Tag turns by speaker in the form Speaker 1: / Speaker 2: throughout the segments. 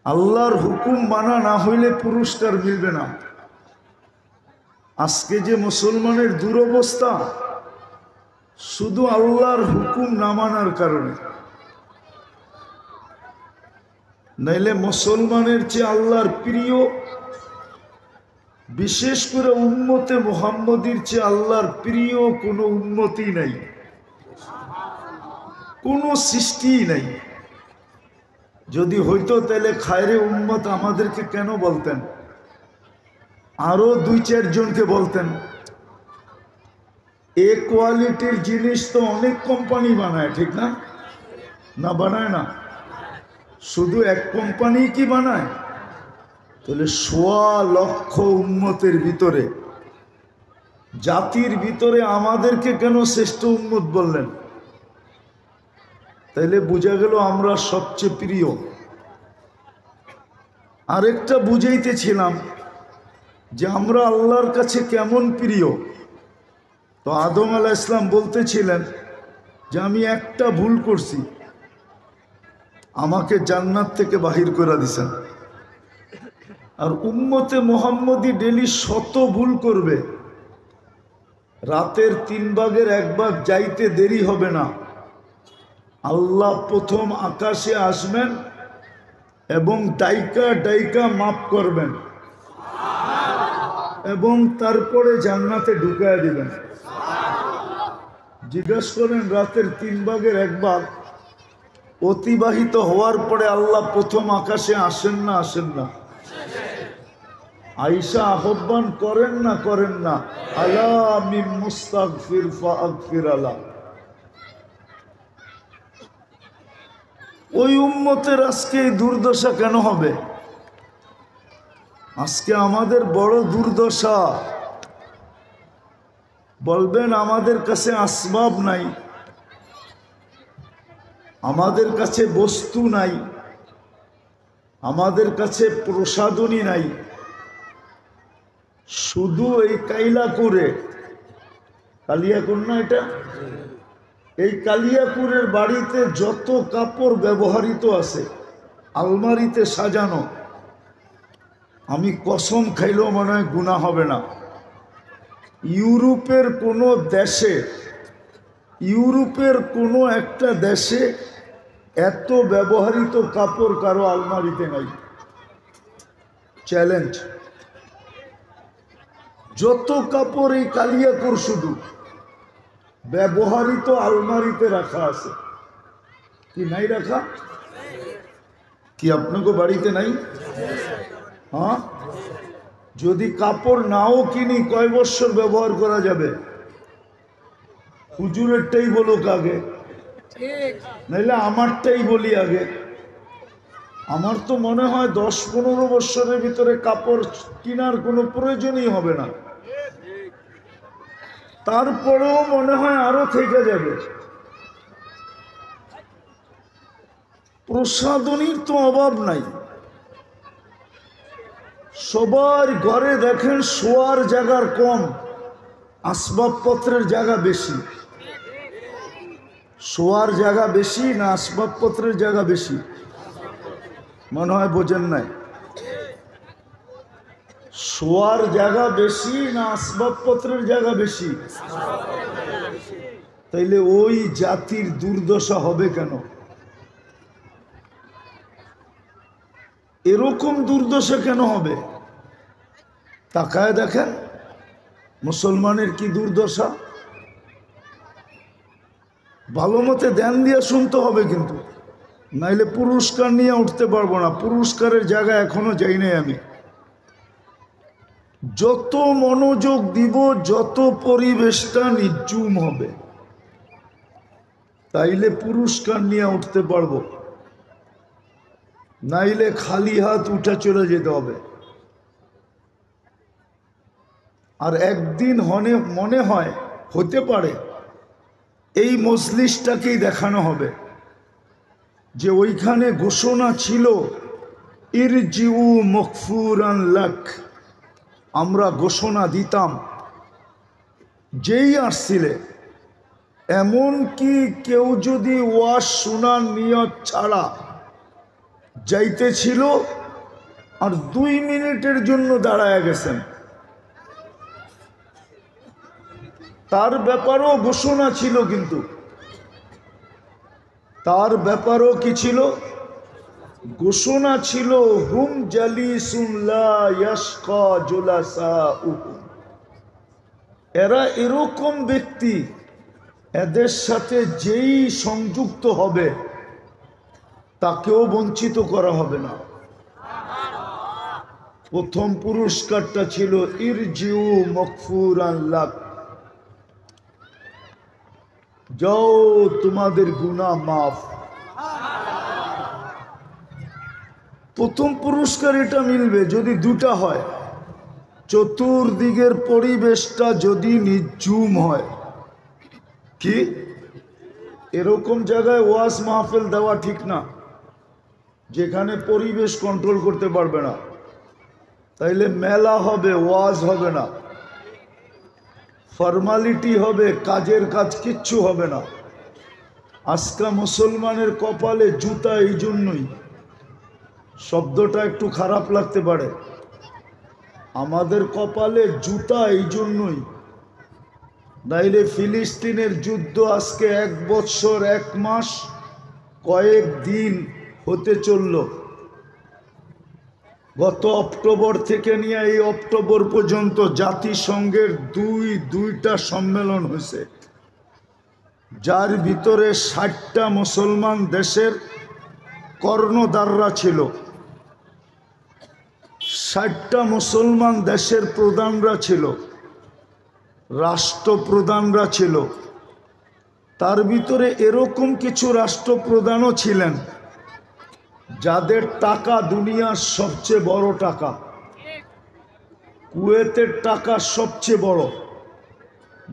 Speaker 1: আল্লাহর হুকুম মানা না হইলে পুরস্কার মিলবে না। আজকে যে মুসলমানের দুরবস্থা শুধু আল্লাহর হুকুম না মানার কারণে। নাইলে মুসলমানের চেয়ে আল্লাহর প্রিয়, বিশেষ করে উম্মতে মুহাম্মদীর চেয়ে আল্লাহর প্রিয় কোনো উম্মতই নাই, কোনো সৃষ্টিই নাই। যদি হইতো তাহলে খায়রে উম্মত আমাদেরকে কেন বলতেন? আরো 2-4 জনকে বলতেন। এ কোয়ালিটির জিনিস তো অনেক কোম্পানি বানায়, ঠিক না? না বানায় না? শুধু এক কোম্পানি কি বানায়? তাহলে 1.25 লক্ষ উম্মতের ভিতরে, জাতির ভিতরে আমাদেরকে কেন শ্রেষ্ঠ উম্মত বললেন? তাইলে বোঝা গেল আমরা সবচেয়ে প্রিয়। আরেকটা বুঝাইতেছিলাম যে আমরা আল্লাহর কাছে কেমন প্রিয়। তো আদম আলাইহিস সালাম বলতেছিলেন যে আমি একটা ভুল করছি, আমাকে জান্নাত থেকে বাহির করে দিছেন। আর উম্মতে মুহাম্মদী ডেলি শত ভুল করবে, রাতের 3 ভাগের 1 ভাগ যাইতে দেরি হবে না। আল্লাহ প্রথম আকাশে আসবেন এবং ডাইকা ডাইকা মাফ করবেন এবং তারপরে জান্নাতে ঢুকায় দিবেন। জিজ্ঞাসা করেন রাতের 3 ভাগের 1 ভাগ অতিবাহিত হওয়ার পরে আল্লাহ প্রথম আকাশে আসেন না আসেন না? আয়েশা আহ্বান করেন না করেন না? আলা মিন মুস্তাগফির ফাগফির আলা। ওই উম্মতের আজকে এই দুর্দশা কেন হবে? আজকে আমাদের বড় দুর্দশা। বলবেন আমাদের কাছে আসবাব নাই, আমাদের কাছে বস্তু নাই, আমাদের কাছে প্রসাধনী নাই, শুধু এই কালিয়াকুরে, কালিয়াকুর না এটা, এই কালিয়াকুরের বাড়িতে যত কাপড় ব্যবহৃত আছে আলমারিতে সাজানো, আমি কসম খাইলেও মনে হয় গুনাহ হবে না। ইউরোপের কোনো দেশে, ইউরোপের কোনো একটা দেশে এত ব্যবহৃত কাপড় কারো আলমারিতে নাই। চ্যালেঞ্জ। যত কাপড় এই কালিয়াকুর শুধু ব্যবহৃত আলমারিতে রাখা আছে। কি নাই রাখা? কি আপনাকে বাড়িতে নাই? হ্যাঁ, যদি কাপড় নাও কিনি কয় বছর ব্যবহার করা যাবে? হুজুরেরটাই বলুক আগে, নাইলে আমারটাই বলি আগে। আমার তো মনে হয় 10-15 বছরের ভিতরে কাপড় কেনার কোনো প্রয়োজনই হবে না। তারপরেও মনে হয় আরো থেকে যাবে। প্রসাধনীর তো অভাব নাই। সবার ঘরে দেখেন শোয়ার জায়গার কম, আসবাবপত্রের জায়গা বেশি। শোয়ার জায়গা বেশি না আসবাবপত্রের জায়গা বেশি? মনে হয় বোঝেন নাই। শোয়ার জায়গা বেশি না আসবাবপত্রের জায়গা বেশি? তাইলে ওই জাতির দুর্দশা হবে কেন? এরকম দুর্দশা কেন হবে? তাকায় দেখেন মুসলমানের কি দুর্দশা। ভালো মতে ধ্যান দিয়ে শুনতে হবে কিন্তু, নাইলে পুরস্কার নিয়ে উঠতে পারবো না। পুরস্কারের জায়গা এখনো যাই নাই আমি। যত মনোযোগ দিব, যত পরিবেশটা নির্জুম হবে, তাইলে পুরস্কার নিয়ে উঠতে পারবো, নাইলে খালি হাত উঠে চলে যেতে হবে। আর একদিন মনে হয় হতে পারে এই মজলিসটাকেই দেখানো হবে যে ওইখানে ঘোষণা ছিল ইরজিউ মগফুরান লাক। আমরা ঘোষণা দিতাম যেই আসছিলে, এমন কি কেউ যদি ওয়াজ শোনার নিয়ত ছাড়া যাইতেছিল আর 2 মিনিটের জন্য দাঁড়ায় গেছেন। তার ব্যাপারও ঘোষণা ছিল, কিন্তু তার ব্যাপারও কি ছিল? ঘোষণা ছিল, হুম জালিসুন লা ইয়াশকা জুলাসাউহুম, এরা এরকম ব্যক্তি, এদের সাথে যেই সংযুক্ত হবে তাকেও বঞ্চিত করা হবে না। প্রথম পুরস্কারটা ছিল ইরজিউ মাগফুরান লাক, যাও তোমাদের গুনাহ মাফ। প্রথম পুরস্কার এটা মিলবে যদি দুটা হয়, চতুর্দিকের পরিবেশটা যদি নির্জুম হয়। কি এরকম জায়গায় ওয়াজ মাহফিল দেওয়া ঠিক না যেখানে পরিবেশ কন্ট্রোল করতে পারবে না, তাইলে মেলা হবে, ওয়াজ হবে না, ফর্মালিটি হবে, কাজের কাজ কিচ্ছু হবে না। আজকা মুসলমানের কপালে জুতা, এই জন্যই শব্দটা একটু খারাপ লাগতে পারে, আমাদের কপালে জুতা এই জন্যই, নাইলে ফিলিস্তিনের যুদ্ধ আজকে 1 বৎসর 1 মাস কয়েক দিন হতে চলল। গত অক্টোবর থেকে নিয়ে এই অক্টোবর পর্যন্ত জাতিসংঘের দুইটা সম্মেলন হয়েছে, যার ভিতরে 60টা মুসলমান দেশের কর্ণধাররা ছিল, 60টা মুসলমান দেশের প্রধানরা ছিল, রাষ্ট্রপ্রধানরা ছিল। তার ভিতরে এরকম কিছু রাষ্ট্রপ্রধানও ছিলেন যাদের টাকা দুনিয়ার সবচেয়ে বড় টাকা। কুয়েতের টাকা সবচেয়ে বড়,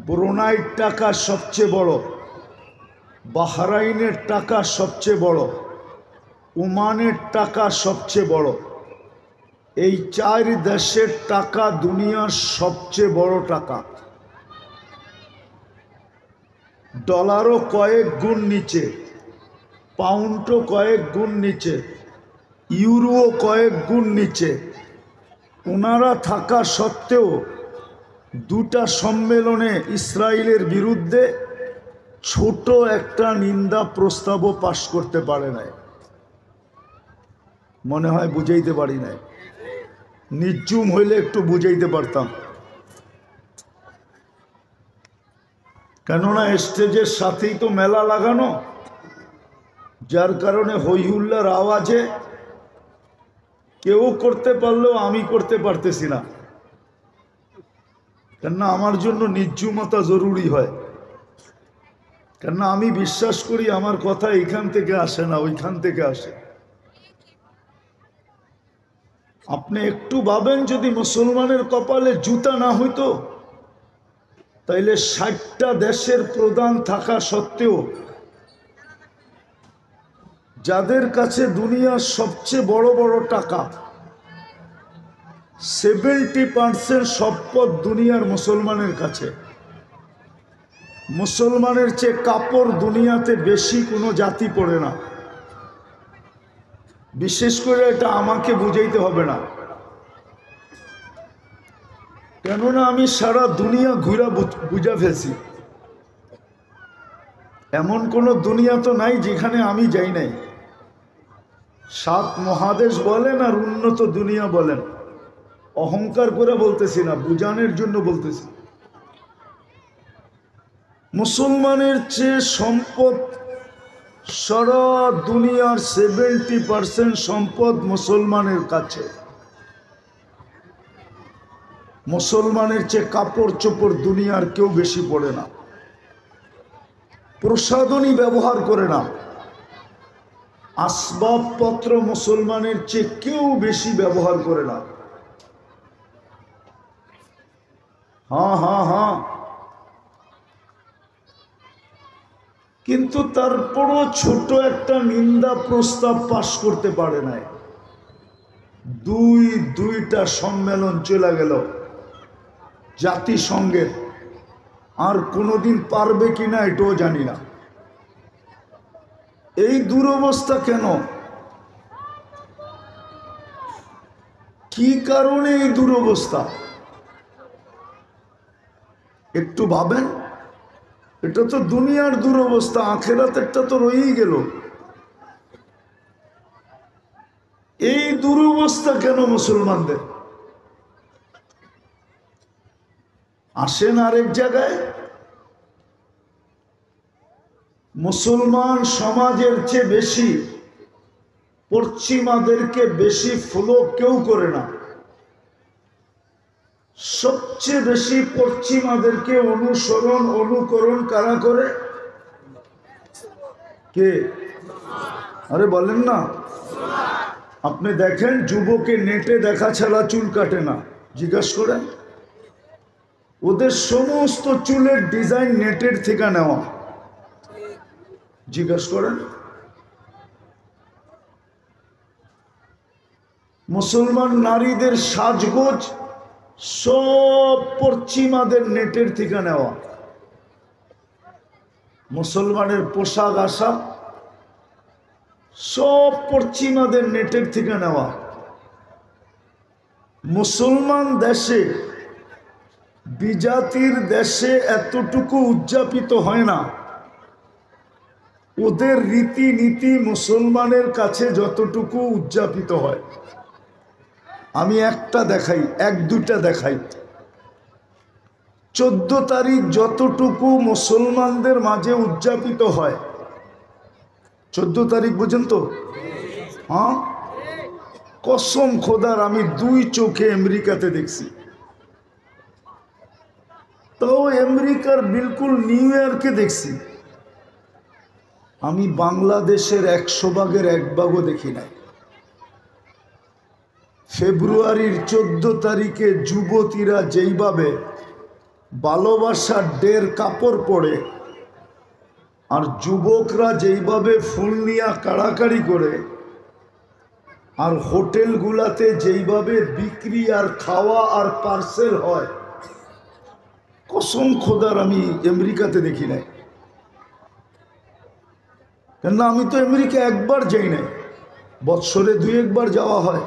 Speaker 1: ব্রুনাইয়ের টাকা সবচেয়ে বড়, বাহরাইনের টাকা সবচেয়ে বড়, ওমানের টাকা সবচেয়ে বড়। এই 4 দেশের টাকা দুনিয়ার সবচেয়ে বড় টাকা। ডলারও কয়েক গুণ নিচে, পাউন্ডও কয়েক গুণ নিচে, ইউরোও কয়েক গুণ নিচে। ওনারা থাকা সত্ত্বেও 2টা সম্মেলনে ইসরায়েলের বিরুদ্ধে ছোট একটা নিন্দা প্রস্তাবও পাশ করতে পারে নাই। মনে হয় বুঝাইতে পারি নাই, নির্জুম হইলে একটু বুঝাইতে পারতাম। কেননা স্টেজের সাথেই তো মেলা লাগানো, যার কারণে হইহুল্লার আওয়াজে কেউ করতে পারলেও আমি করতে পারতেছি না, কেননা আমার জন্য নির্জুমতা জরুরি হয়। কেননা আমি বিশ্বাস করি আমার কথা এখান থেকে আসে না, ওইখান থেকে আসে। আপনি একটু ভাবেন, যদি মুসলমানের কপালে জুতা না হইতো তাইলে 60টা দেশের প্রধান থাকা সত্ত্বেও যাদের কাছে দুনিয়ার সবচেয়ে বড় বড় টাকা, 70% সম্পদ দুনিয়ার মুসলমানের কাছে। মুসলমানের চেয়ে কাপড় দুনিয়াতে বেশি কোনো জাতি পড়ে না। বিশেষ করে এটা আমাকে বুঝাইতে হবে না, কেননা আমি সারা দুনিয়া ঘুরা বুঝা ফেলছি। এমন কোনো দুনিয়া তো নাই যেখানে আমি যাই নাই। 7 মহাদেশ বলেন আর উন্নত দুনিয়া বলেন, অহংকার করে বলতেছি না, বুঝানোর জন্য বলতেছি। মুসলমানের চেয়ে সম্পদ, সারা দুনিয়ার 70% সম্পদ মুসলমানের কাছে। মুসলমানের চেয়ে কাপড় চোপড় দুনিয়ার কেউ বেশি পড়ে না, প্রসাধনী ব্যবহার করে না, আসবাবপত্র মুসলমানের চেয়ে কেউ বেশি ব্যবহার করে না। হ্যাঁ, কিন্তু তারপরও ছোট একটা নিন্দা প্রস্তাব পাশ করতে পারে নাই। দুইটা সম্মেলন চলে গেল জাতিসংঘের, আর কোনোদিন পারবে কিনা এটাও জানি না। এই দুরবস্থা কেন? কি কারণে এই দুরবস্থা একটু ভাবেন। এটা তো দুনিয়ার দুরবস্থা, আখেরাতেরটা তো রয়েই গেল। এই দুরবস্থা কেন মুসলমানদের? আসেন আরেক জায়গায়, মুসলমান সমাজের চেয়ে বেশি পশ্চিমাদেরকে বেশি ফলো কেউ করে না। সবচেয়ে বেশি পশ্চিমাদেরকে অনুসরণ অনুকরণ কারা করে? কে? আরে বলেন না। আপনি দেখেন যুবকে নেটে দেখা ছাড়া চুল কাটে না, জিজ্ঞাসা করেন। ওদের সমস্ত চুলের ডিজাইন নেটের থেকে নেওয়া, জিজ্ঞাসা করেন। মুসলমান নারীদের সাজগোজ সব পশ্চিমাদের নেটের থেকে নেওয়া। মুসলমানের পোশাক আশাক সব পশ্চিমাদের নেটের থেকে নেওয়া। মুসলমান দেশে, বিজাতির দেশে এতটুকু উদযাপিত হয় না। ওদের রীতিনীতি মুসলমানের কাছে যতটুকু উদযাপিত হয়। আমি একটা দেখাই, এক দুইটা দেখাই। 14 তারিখ যতটুকু মুসলমানদের মাঝে উদযাপিত হয়, 14 তারিখ বুঝেন তো? হ্যাঁ, কসম খোদার আমি 2 চোখে আমেরিকাতে দেখছি। তাও আমেরিকার বিলকুল নিউ ইয়র্কে দেখছি। আমি বাংলাদেশের 100 ভাগের 1 ভাগও দেখি নাই। ফেব্রুয়ারির 14 তারিখে যুবতীরা যেইভাবে ভালোবাসার ডের কাপড় পরে, আর যুবকরা যেইভাবে ফুল নিয়ে কাড়াকাড়ি করে, আর হোটেলগুলাতে যেইভাবে বিক্রি আর খাওয়া আর পার্সেল হয়, কসম খোদার আমি আমেরিকাতে দেখি নাই। কেননা আমি তো আমেরিকা একবার যাই নাই, বৎসরে 2-1 বার যাওয়া হয়।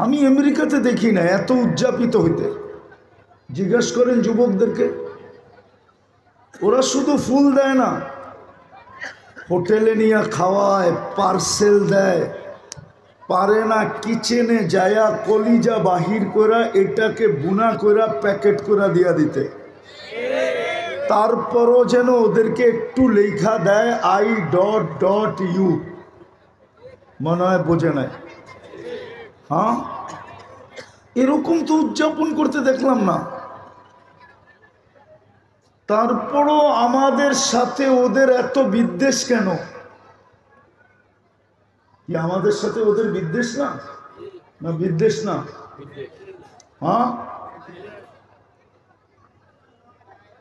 Speaker 1: আমি আমেরিকাতে দেখি না এত উদযাপিত হইতে। জিজ্ঞেস করেন যুবকদেরকে, ওরা শুধু ফুল দেয় না, হোটেলে নিয়ে খাওয়ায়, পার্সেল দেয়, পারে না কিচেনে যায়া কলিজা বাহির করা, এটাকে বুনা করা প্যাকেট করা দিয়া দিতে। তারপরও যেন ওদেরকে একটু লেখা দেয় I.U, মনে হয় বোঝে নাই। হ্যাঁ, এরকম তো উদযাপন করতে দেখলাম না। তারপরও আমাদের সাথে ওদের এত বিদ্বেষ কেন? কি আমাদের সাথে ওদের বিদ্বেষ না? না বিদ্বেষ না? হ্যাঁ,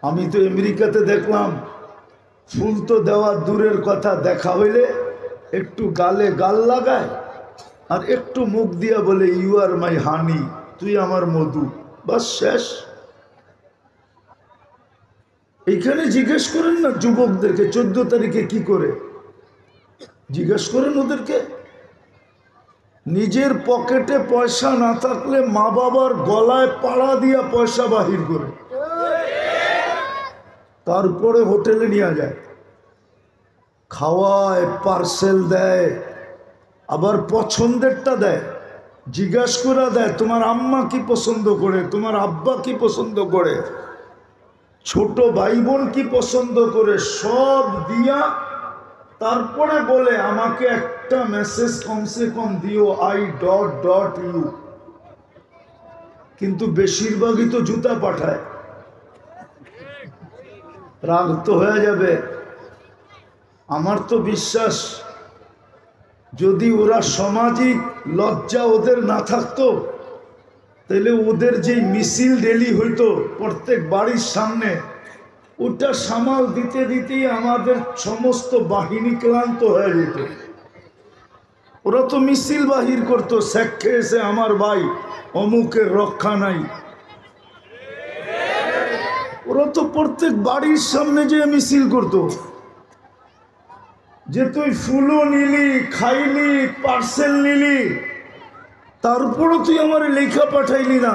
Speaker 1: আমি তো আমেরিকাতে দেখলাম ফুল তো দেওয়া দূরের কথা, দেখা হইলে একটু গালে গাল লাগায় আর একটু মুখ দিয়া বলে ইউ আর মাই হানি, তুই আমার মধু, বাস শেষ। এইখানে জিজ্ঞেস করেন না যুবকদেরকে 14 তারিখে কি করে, জিজ্ঞেস করেন ওদেরকে। নিজের পকেটে পয়সা না থাকলে মা বাবার গলায় পাড়া দিয়া পয়সা বাহির করে, তারপরে হোটেলে নিয়ে যায়, খাওয়ায়, পার্সেল দেয়, আবার পছন্দেরটা দেয়, জিজ্ঞাসা করে দেয় তোমার আম্মা কি পছন্দ করে, তোমার আব্বা কি পছন্দ করে, ছোট ভাই বোন কি পছন্দ করে, সব দিয়া তারপরে বলে আমাকে একটা মেসেজ কমসে কম দিও I.U। কিন্তু বেশিরভাগই তো জুতা পাঠায়। রাগ তো হয়ে যাবে। আমার তো বিশ্বাস যদি ওরা সামাজিক লজ্জা ওদের না থাকতো, তাহলে ওদের যে মিছিল ডেলি হইতো প্রত্যেক বাড়ির সামনে, ওটা সামাল দিতে দিতেই আমাদের সমস্ত বাহিনী ক্লান্ত হয়ে যেত। ওরা তো মিছিল বাহির করতো, শেখে এসে আমার ভাই অমুকের রক্ষা নাই। ওরা তো প্রত্যেক বাড়ির সামনে যে মিছিল করতো, যে তুই ফুলও নিলি, খাইলি, পার্সেল নিলি, তারপরও তুই আমার লেখা পাঠাইলি না,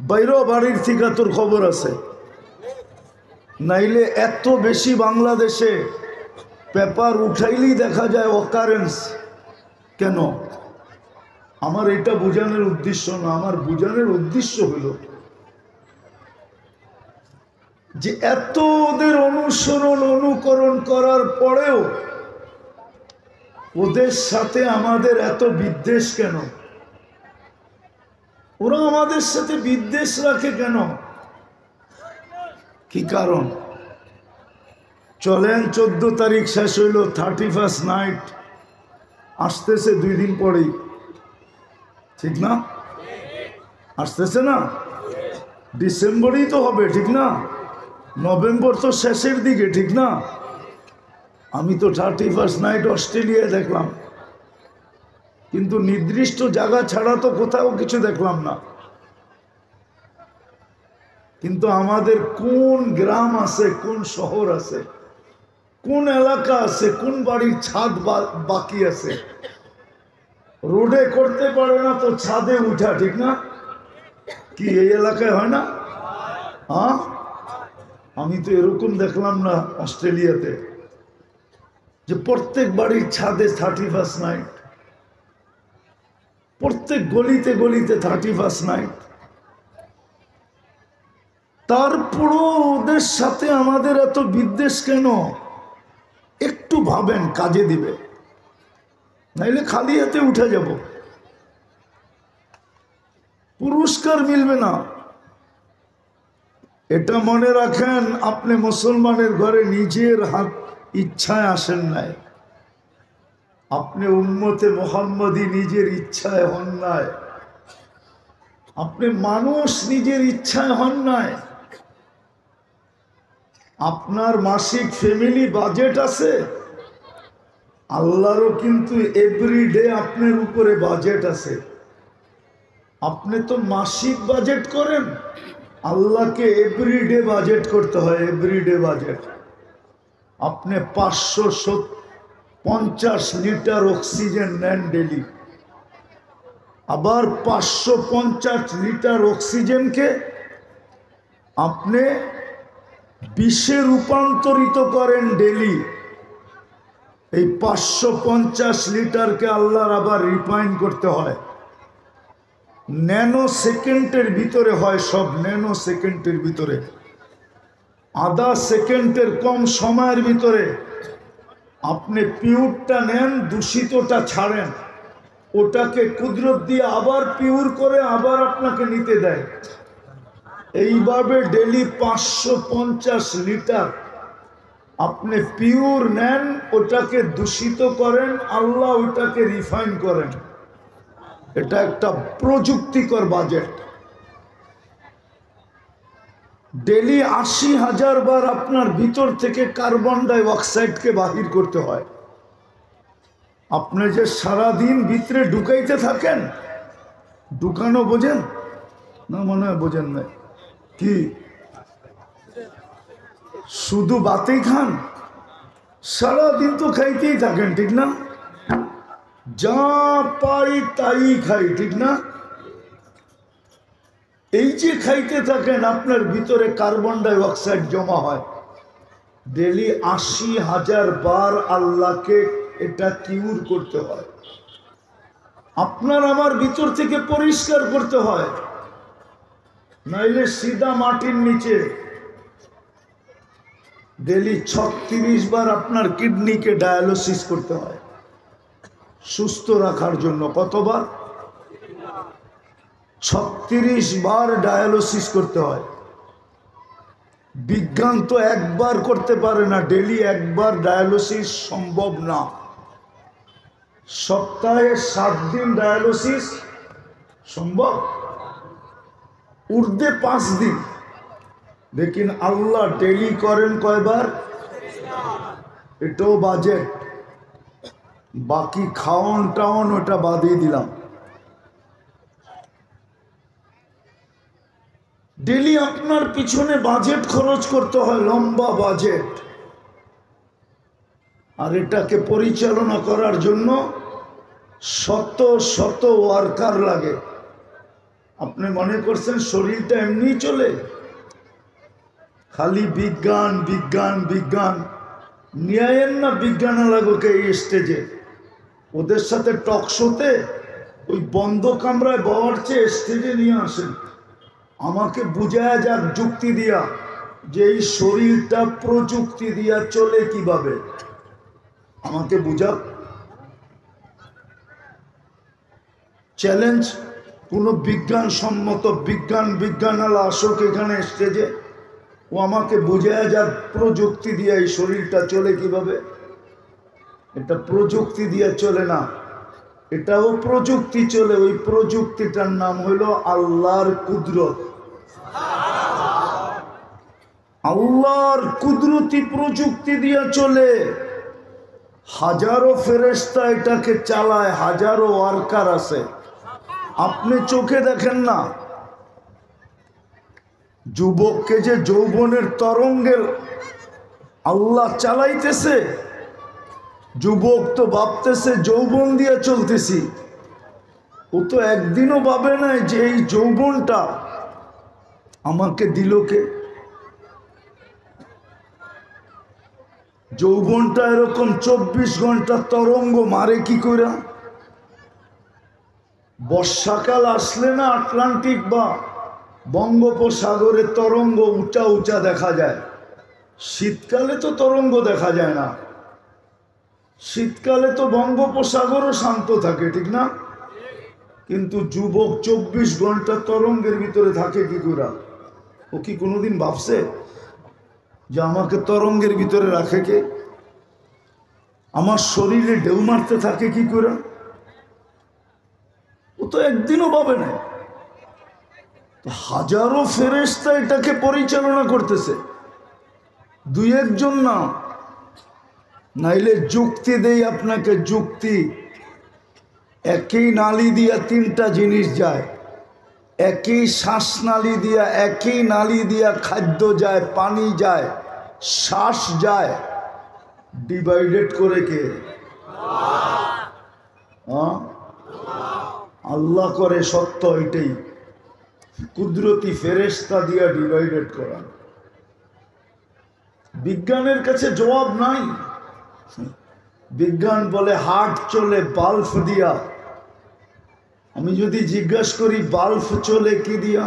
Speaker 1: বাইরেও বাড়ির থেকে তোর খবর আছে। নাইলে এত বেশি বাংলাদেশে পেপার উঠাইলেই দেখা যায় অকারেন্স। কেন? আমার এটা বোঝানোর উদ্দেশ্য না, আমার বোঝানোর উদ্দেশ্য হলো যে এত ওদের অনুসরণ অনুকরণ করার পরেও ওদের সাথে আমাদের এত বিদ্বেষ কেন? ওরা আমাদের সাথে বিদ্বেষ রাখে কেন? কি কারণ? চলেন 14 তারিখ শেষ হইল, 31st নাইট আসতেছে 2 দিন পরেই, ঠিক না? আসতেছে না? ডিসেম্বরেই তো হবে, ঠিক না? নভেম্বর তো শেষের দিকে, ঠিক না? আমি তো 31st নাইট অস্ট্রেলিয়ায় দেখলাম, কিন্তু নির্দিষ্ট জায়গা ছাড়া তো কোথাও কিছু দেখলাম না। কিন্তু আমাদের কোন গ্রাম আছে, কোন শহর আছে, কোন এলাকা আছে, কোন বাড়ির ছাদ বাকি আছে, রোডে করতে পারে না তো ছাদে উঠা, ঠিক না? কি এই এলাকায় হয় না? হ্যাঁ, আমি তো এরকম দেখলাম না অস্ট্রেলিয়াতে, যে প্রত্যেক বাড়ির ছাদে 31st নাইট, প্রত্যেক গলিতে গলিতে 31st নাইট। তারপরও ওদের সাথে আমাদের এত বিদ্বেষ কেন? একটু ভাবেন, কাজে দিবে, নাইলে খালি হাতে উঠে যাব, পুরস্কার মিলবে না। এটা মনে রাখেন, আপনি মুসলমানের ঘরে নিজের হাত ইচ্ছায় আসেন নাই, আপনি উম্মতে মুহাম্মদী নিজের ইচ্ছায় হন নাই, আপনি মানুষ নিজের ইচ্ছায় হন নাই। আপনার মাসিক ফ্যামিলি বাজেট আছে, আল্লাহরও কিন্তু এভরিডে আপনার উপরে বাজেট আছে। আপনি তো মাসিক বাজেট করেন, আল্লাহকে এভরিডে বাজেট করতে হয়, এভরিডে বাজেট। আপনি 550 লিটার অক্সিজেন নেন ডেলি, আবার 550 লিটার অক্সিজেনকে আপনি 20-এ রূপান্তরিত করেন ডেলি। এই 550 লিটারকে আল্লাহর আবার রিফাইন করতে হয়, ন্যানো সেকেন্ডের ভিতরে হয় সব, ন্যানো সেকেন্ডের ভিতরে, আধা সেকেন্ডের কম সময়ের ভিতরে আপনি পিওরটা নেন, দূষিতটা ছাড়েন, ওটাকে কুদরত দিয়ে আবার পিওর করে আবার আপনাকে নিতে দেয়। এইভাবে ডেলি 550 লিটার আপনি পিওর নেন, ওটাকে দূষিত করেন, আল্লাহ ওটাকে রিফাইন করেন। এটা একটা প্রযুক্তিকর বাজেট। ডেলি 80,000 বার আপনার ভিতর থেকে কার্বন ডাই অক্সাইডকে বাহির করতে হয়। আপনি যে সারাদিন ভিতরে ঢুকাইতে থাকেন, ঢুকানো বোঝেন না? মনে হয় বোঝেন না। কি শুধু বাতেই খান? সারাদিন তো খাইতেই থাকেন, ঠিক না? যা পাই তাই খাই, ঠিক না? এই যে খাইতে থাকেন, আপনার ভিতরে কার্বন ডাই অক্সাইড জমা হয়। ডেলি 80,000 বার আল্লাহকে এটা কিউর করতে হয়, আপনার আমার ভিতর থেকে পরিষ্কার করতে হয়, নাইলে সিধা মাটির নিচে। ডেলি 36 বার আপনার কিডনিকে ডায়ালিসিস করতে হয় সুস্থ রাখার জন্য। কতবার? 36 বার ডায়ালিসিস করতে হয়। বিজ্ঞান তো একবার করতে পারে না, ডেলি একবার ডায়ালিসিস সম্ভব না। সপ্তাহে 7 দিন ডায়ালিসিস সম্ভব, ঊর্ধ্বে 5 দিন। लेकिन আল্লাহ ডেলি করেন কয়বার? এটাও বাজেট। বাকি খাওন টাউন ওটা বাদিয়ে দিলাম। ডেলি আপনার পিছনে বাজেট খরচ করতে হয়, লম্বা বাজেট। আর এটাকে পরিচালনা করার জন্য শত শত ওয়ার্কার লাগে। আপনি মনে করছেন শরীরটা এমনি চলে? খালি বিজ্ঞান বিজ্ঞান বিজ্ঞান নিয়ে না বিজ্ঞান লাগোকে এই স্টেজে, ওদের সাথে টকশোতে ওই বন্ধ কামরায় বওয়ার চেয়ে স্টেজে নিয়ে আসেন, আমাকে বুঝায় যাক যুক্তি দিয়া যে এই শরীরটা প্রযুক্তি দিয়া চলে কিভাবে, আমাকে বুঝাক। চ্যালেঞ্জ, কোনো বিজ্ঞানসম্মত বিজ্ঞানওয়ালা আসুক এখানে স্টেজে, ও আমাকে বুঝায় যাক প্রযুক্তি দিয়ে এই শরীরটা চলে কিভাবে। এটা প্রযুক্তি দিয়ে চলে না, এটাও প্রযুক্তি চলে, ওই প্রযুক্তিটার নাম হইল আল্লাহর কুদরত। আল্লাহর কুদরতি প্রযুক্তি দিয়ে চলে, হাজারো ফেরেশতা এটাকে চালায়, হাজারো ওয়ার্কার আছে, আপনি চোখে দেখেন না। যুবককে যে যৌবনের তরঙ্গের আল্লাহ চালাইতেছে, যুবক তো ভাবতেছে যৌবন দিয়ে চলতেছি, ও তো একদিনও ভাবে নাই যে এই যৌবনটা আমাকে দিল কে। যৌবনটা এরকম 24 ঘন্টা তরঙ্গ মারে কি করে? বর্ষাকাল আসলে না আটলান্টিক বা বঙ্গোপসাগরের তরঙ্গ উঁচা উঁচা দেখা যায়, শীতকালে তো তরঙ্গ দেখা যায় না। শীতকালে তো বঙ্গোপসাগরও শান্ত থাকে, ঠিক না? কিন্তু যুবক 24 ঘন্টা তরঙ্গের ভিতরে থাকে কি করে? ও কি কোনোদিন ভাবছে যে আমাকে তরঙ্গের ভিতরে রাখে কে? আমার শরীরে ঢেউ মারতে থাকে কি করে? ও তো একদিনও ভাবে না। হাজারো ফেরেশতা এটাকে পরিচালনা করতেছে, দুই একজন না। নাইলে যুক্তি দেই আপনাকে, যুক্তি, একই নালী দিয়া 3টা জিনিস যায়, একই শ্বাসনালী দিয়া, একই নালী দিয়া খাদ্য যায়, পানি যায়, শ্বাস যায়, ডিভাইডেড করে কে? আল্লাহ করে। সত্য এটাই, কুদরতি ফেরেশতা দিয়া ডিভাইডেড করা। বিজ্ঞানের কাছে জবাব নাই। বিজ্ঞান বলে হার্ট চলে বাল্ব দিয়া, আমি যদি জিজ্ঞাসা করি বাল্ব চলে কি দিয়া,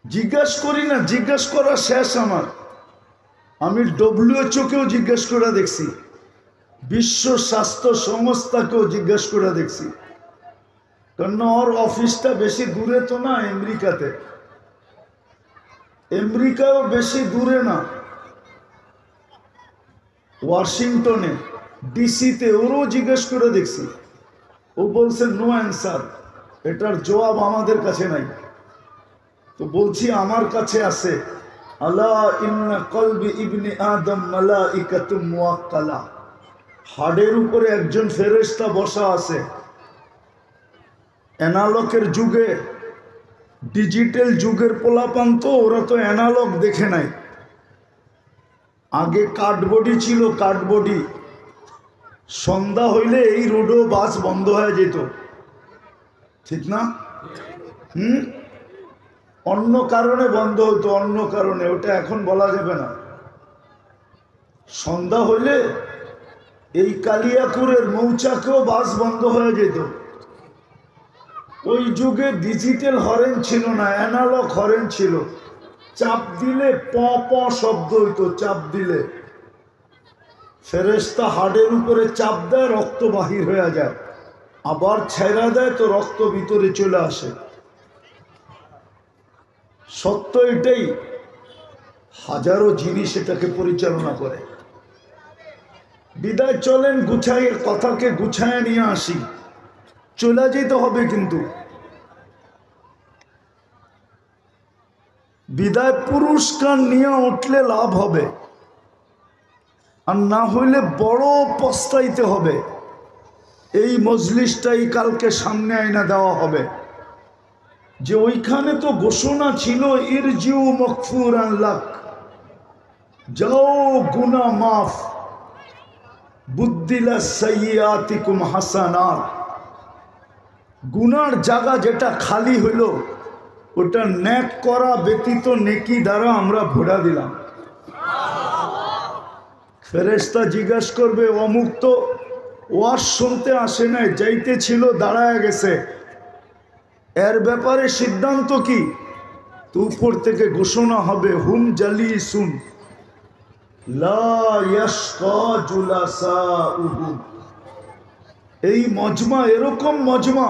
Speaker 1: জিজ্ঞাসা করি না, জিজ্ঞাসা করা শেষ আমার। আমি WHO কেও জিজ্ঞাসা করে দেখছি, বিশ্ব স্বাস্থ্য সংস্থাকেও জিজ্ঞাসা করে দেখছি, কারণ ওর অফিসটা বেশি দূরে তো না, আমেরিকাতে। আমেরিকাও বেশি দূরে না, ওয়াশিংটনে ডিসিতে, ওরও জিজ্ঞেস করে দেখছি। ও বলছে নো অ্যান্সার, এটার জবাব আমাদের কাছে নাই। তো বলছি আমার কাছে আছে, আলা ইন্না কলবি ইবনে আদম মালাইকাতুম মুওয়াক্কালা, হাড়ের উপরে একজন ফেরেশতা বসা আছে। অ্যানালগের যুগে, ডিজিটাল যুগের পোলাপান তো, ওরা তো অ্যানালগ দেখে নাই। আগে কাঠবডি ছিল, কাঠবডি। সন্ধ্যা হইলে এই রোডও বাস বন্ধ হয়ে যেত, ঠিক না? অন্য কারণে বন্ধ হতো, অন্য কারণে, ওটা এখন বলা যাবে না। সন্ধ্যা হইলে এই কালিয়াকুরের মৌচাকেও বাস বন্ধ হয়ে যেত। ওই যুগে ডিজিটাল হরেন ছিল না, অ্যানালগ হরেন ছিল। চাপ দিলে প প শব্দ হইতো, চাপ দিলে। ফেরেশতা হাড়ের উপরে চাপ দেয়, রক্ত বাহির হয়ে যায়, আবার ছেড়া দেয় তো রক্ত ভিতরে চলে আসে। সত্য এটাই, হাজারো জিনিস এটাকে পরিচালনা করে। বিদায় চলেন গুছাই, কথাকে গুছায় নিয়ে আসি, চলে যেতে হবে। কিন্তু বিদায় পুরস্কার নিয়ে উঠলে লাভ হবে, আর না হইলে বড় পস্তাইতে হবে। এই মজলিসটাই কালকে সামনে আইনা দেওয়া হবে যে ওইখানে তো ঘোষণা ছিল ইরজিউ মাগফুরান লাক, যাও গুনাহ মাফ। বুদ্দিলা সাইয়্যাতিকুম হাসানাত, গুনার জায়গা যেটা খালি হইল ওটা নেক করা ব্যতীত নেকি দ্বারা আমরা ভরা দিলাম। ফেরেশতা জিজ্ঞাস করবে অমুক তো ওয়াজ শুনতে আসে নাই, যাইতে ছিল দাঁড়ায় গেছে, এর ব্যাপারে সিদ্ধান্ত কি? তো উপর থেকে ঘোষণা হবে হুম জালিসুন লা ইয়াশকা জুলাসাউহু। এই মজমা এরকম মজমা,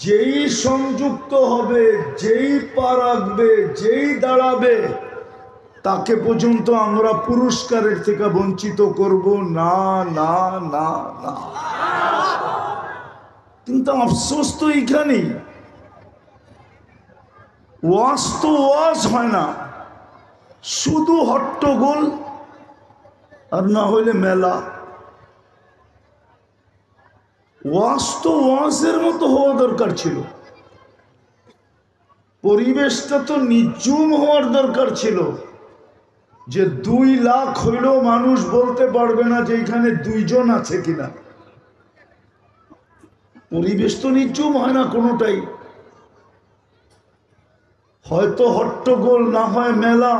Speaker 1: যেই সংযুক্ত হবে, যেই পা রাখবে, যেই দাঁড়াবে, তাকে পর্যন্ত আমরা পুরস্কারের থেকে বঞ্চিত করব না না না না। কিন্তু আফসোস তো এইখানেই, ওয়াজ তো ওয়াজ হয় না, শুধু হট্টগোল আর না হইলে মেলা। ওয়াজ তো ওয়াজের মতো হওয়া দরকার ছিল, পরিবেশটা তো নিঝুম হওয়ার দরকার ছিল, যে 2 লাখ হইলেও মানুষ বলতে পারবে না যে এখানে 2 জন আছে কিনা। পরিবেশ তো নিঝুম হয় না কোনোটাই, হয়তো হট্টগোল, না হয় মেলা,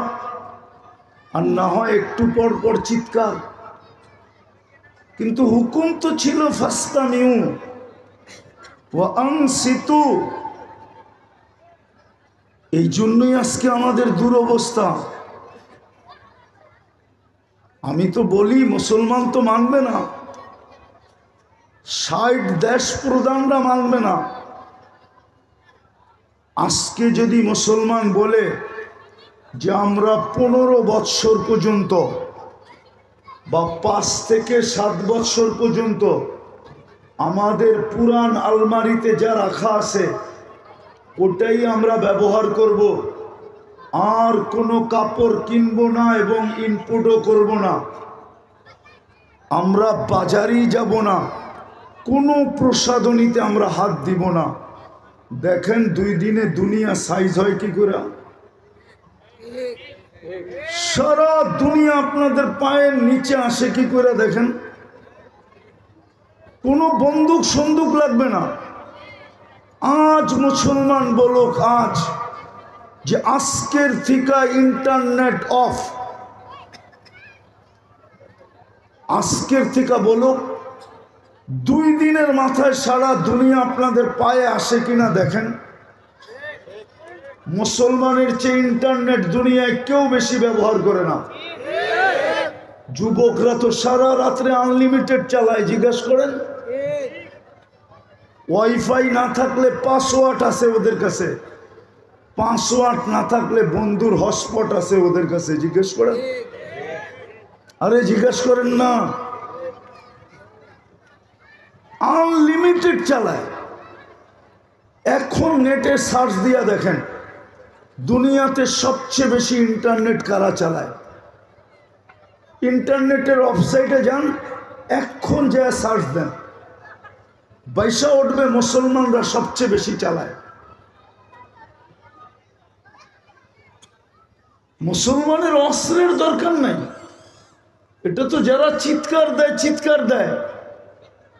Speaker 1: আর না হয় একটু পর পর চিৎকার। কিন্তু হুকুম তো ছিল ফাস্তামিউ ওয়া আনসিতু। এই জন্যই আজকে আমাদের দুরবস্থা। আমি তো বলি মুসলমান তো মানবে না, 60 দেশ প্রধানরা মানবে না। আজকে যদি মুসলমান বলে যে আমরা 15 বৎসর পর্যন্ত বা 5 থেকে 7 বৎসর পর্যন্ত আমাদের পুরান আলমারিতে যা রাখা আছে ওটাই আমরা ব্যবহার করব, আর কোনো কাপড় কিনবো না এবং ইনপুটও করব না, আমরা বাজারেই যাব না, কোনো প্রসাধনীতে আমরা হাত দিব না। দেখেন 2 দিনে দুনিয়া সাইজ হয় কি করে? সারা দুনিয়া আপনাদের পায়ের নিচে আসে কি করে দেখেন। কোনো বন্দুক সন্দুক লাগবে না। আজ মুসলমান বলুক আজ যে আজকের থেকে ইন্টারনেট অফ, আজকের থেকে বলুক, 2 দিনের মাথায় সারা দুনিয়া আপনাদের পায়ে আসে কিনা দেখেন। মুসলমানের চেয়ে ইন্টারনেট দুনিয়ায় কেউ বেশি ব্যবহার করে না। যুবকরা তো সারা রাত্রে আনলিমিটেড চালায়, জিজ্ঞেস করেন। ওয়াইফাই না থাকলে পাসওয়ার্ড আছে ওদের কাছে, পাসওয়ার্ড না থাকলে বন্ধুর হটস্পট আছে ওদের কাছে, জিজ্ঞেস করেন। আরে জিজ্ঞেস করেন না, আনলিমিটেড চালায়। এখন নেটে সার্চ দিয়া দেখেন দুনিয়াতে সবচেয়ে বেশি ইন্টারনেট কারা চালায়। ইন্টারনেটের ওয়েবসাইটে যান, এখন যা সার্চ দেন, বাইসা উঠবে মুসলমানরা সবচেয়ে বেশি চালায়। মুসলমানের অস্ত্রের দরকার নাই, এটা তো যারা চিৎকার দেয় চিৎকার দেয়।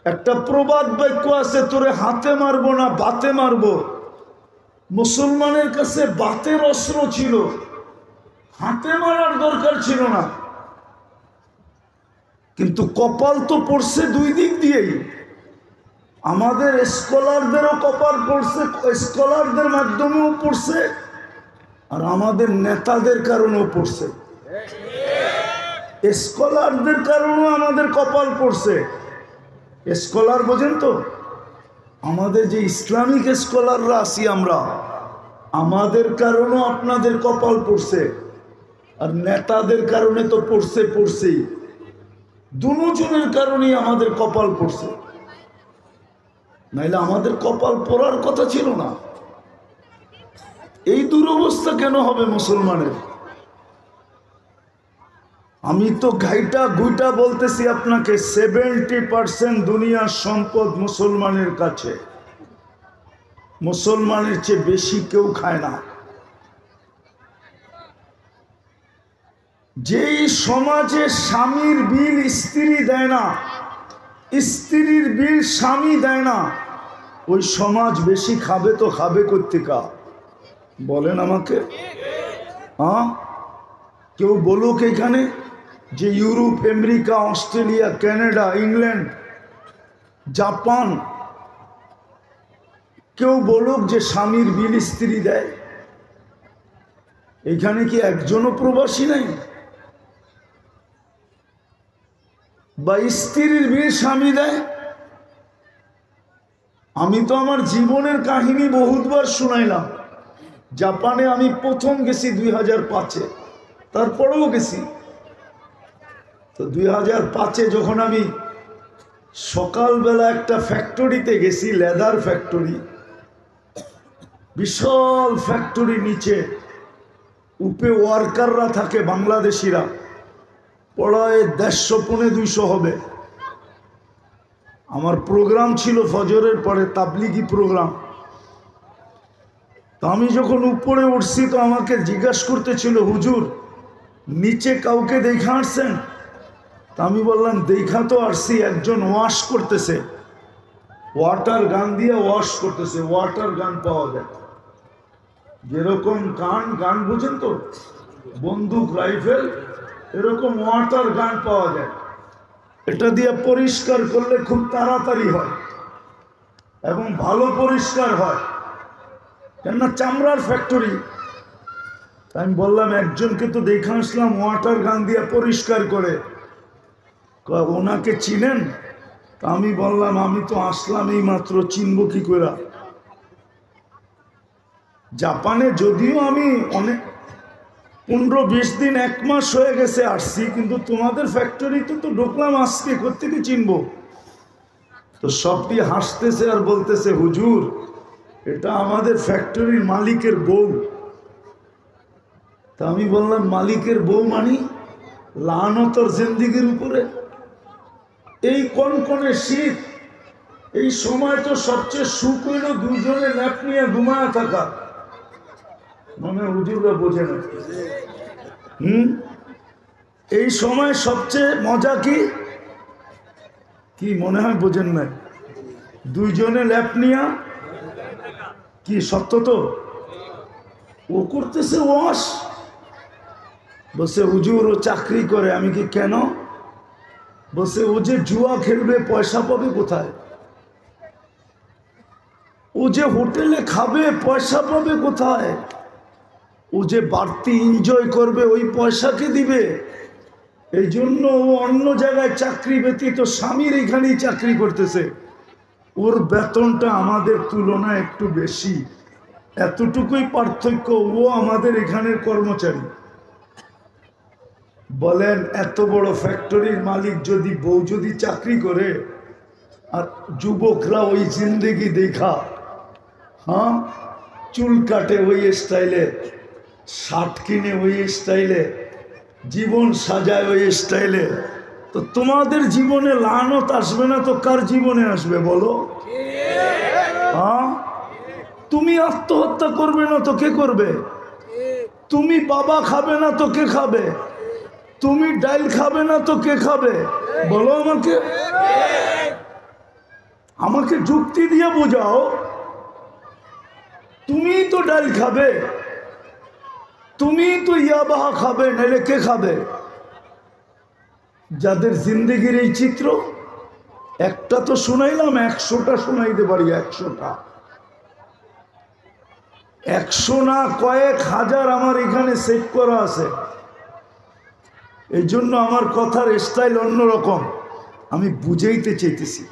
Speaker 1: একটা প্রবাদ বাক্য আছে, তোরে হাতে মারবো না বাতে মারবো। মুসলমানের কাছে বাতের অস্ত্র ছিল, হাতে মারার দরকার ছিল না। কিন্তু কপাল তো পড়ছে 2 দিক দিয়েই। আমাদের স্কলারদেরও কপাল পড়ছে, স্কলারদের মাধ্যমেও পড়ছে, আর আমাদের নেতাদের কারণেও পড়ছে। স্কলারদের কারণেও আমাদের কপাল পড়ছে। স্কলার বোঝেন তো, আমাদের যে ইসলামিক স্কলাররা আছি আমরা, আমাদের কারণেও আপনাদের কপাল পড়ছে, আর নেতাদের কারণে তো পড়ছেই। দুজনের কারণেই আমাদের কপাল পড়ছে, নাইলে আমাদের কপাল পড়ার কথা ছিল না। এই দুরবস্থা কেন হবে মুসলমানের? আমি তো ঘাইটা গুইটা বলতেছি আপনাকে, 70% দুনিয়ার সম্পদ মুসলমানের কাছে। মুসলমানের চেয়ে বেশি কেউ খায় না। যেই সমাজে স্বামীর বিল স্ত্রী দেয় না, স্ত্রীর বিল স্বামী দেয় না, ওই সমাজ বেশি খাবে তো খাবে কোত্থেকা? বলেন আমাকে। হ্যাঁ, কেউ বলুক এখানে যে Europe, America, Australia, Canada, England, Japan, কেউ বলুক যে স্বামীর বিল স্ত্রী দেয়। এখানে কি একজনও প্রবাসী নাই? বা স্ত্রীর বিল স্বামী দেয়? আমি তো আমার জীবনের কাহিনী বহুতবার শুনাইলাম। জাপানে আমি প্রথম গেছি 2005-এ, তারপরেও গেছি। তো 2005-এ যখন আমি সকালবেলা একটা ফ্যাক্টরিতে গেছি, লেদার ফ্যাক্টরি, বিশাল ফ্যাক্টরি, নিচে উপরে ওয়ার্কাররা থাকে বাংলাদেশিরা, পড়ায় 150-200 হবে। আমার প্রোগ্রাম ছিল ফজরের পরে, তাবলিগি প্রোগ্রাম। তো আমি যখন উপরে উঠছি তো আমাকে জিজ্ঞাসা করতেছিল, হুজুর নিচে কাউকে দেখা আসছেন? তা আমি বললাম দেখা তো আসছি, একজন ওয়াশ করতেছে, ওয়াটার গান দিয়ে ওয়াশ করতেছে। ওয়াটার গান পাওয়া যায়, যেরকম গান বুঝেন তো, বন্দুক, রাইফেল, এরকম ওয়াটার গান পাওয়া যায়। এটা দিয়ে পরিষ্কার করলে খুব তাড়াতাড়ি হয় এবং ভালো পরিষ্কার হয়, কেননা চামড়ার ফ্যাক্টরি। আমি বললাম একজনকে তো দেখে আসলাম ওয়াটার গান দিয়ে পরিষ্কার করে, ওনাকে চিনেন? তা আমি বললাম আমি তো আসলাম এই মাত্র, চিনব কি করে? জাপানে যদিও আমি অনেক 15-20 দিন, 1 মাস হয়ে গেছে আসছি, কিন্তু তোমাদের ফ্যাক্টরিতে তো ঢুকলাম আজকে, কোত্থেকে চিনবো? তো সবটি হাসতেছে আর বলতেছে, হুজুর এটা আমাদের ফ্যাক্টরির মালিকের বউ। তা আমি বললাম মালিকের বউ মানি? লানতর জিন্দিগির উপরে। এই কনকনে শীত, এই সময় তো সবচেয়ে সুখ হইল দুজনে ল্যাপ নিয়ে ঘুমায় থাকা। মনে হুজুররা বোঝে না। এই সময় সবচেয়ে মজা কি কি মনে হয় বোঝেন না? দুইজনে ল্যাপ নিয়া, কি সত্য তো? ও করতেছে ওয়াশ, বসে হুজুর ও চাকরি করে। আমি কি কেন? বসে ও যে জুয়া খেলবে পয়সা পাবে কোথায়? ও যে হোটেলে খাবে পয়সা পাবে কোথায়? ও যে বাড়তি এনজয় করবে ওই পয়সাকে দিবে। এই জন্য ও অন্য জায়গায় চাকরি ব্যতীত স্বামীর এখানেই চাকরি করতেছে। ওর বেতনটা আমাদের তুলনায় একটু বেশি, এতটুকুই পার্থক্য। ও আমাদের এখানের কর্মচারী। বলেন এত বড় ফ্যাক্টরির মালিক যদি, বউ যদি চাকরি করে, আর যুবকরা ওই জিন্দেগি দেখা, হ্যাঁ, চুল কাটে ওই স্টাইলে, শার্ট কিনে ওই স্টাইলে, জীবন সাজায় ওই স্টাইলে, তো তোমাদের জীবনে লানত আসবে না তো কার জীবনে আসবে বলো? হ্যাঁ, তুমি আত্মহত্যা করবে না তো কে করবে? তুমি বাবা খাবে না তো কে খাবে? তুমি ডাল খাবে না তো কে খাবে বলো আমাকে? আমাকে যুক্তি দিয়ে বোঝাও। তুমি তো ডাল খাবে, তুমি তো ইয়াবাহা খাবে, নাহলে কে খাবে? যাদের জিন্দেগির এই চিত্র, একটা তো শুনাইলাম, 100টা শুনাইতে পারি। 100টা, 100 না কয়েক হাজার আমার এখানে সেভ করা আছে। এই জন্য আমার কথার স্টাইল অন্যরকম। আমি বুঝাইতে চাইতেছি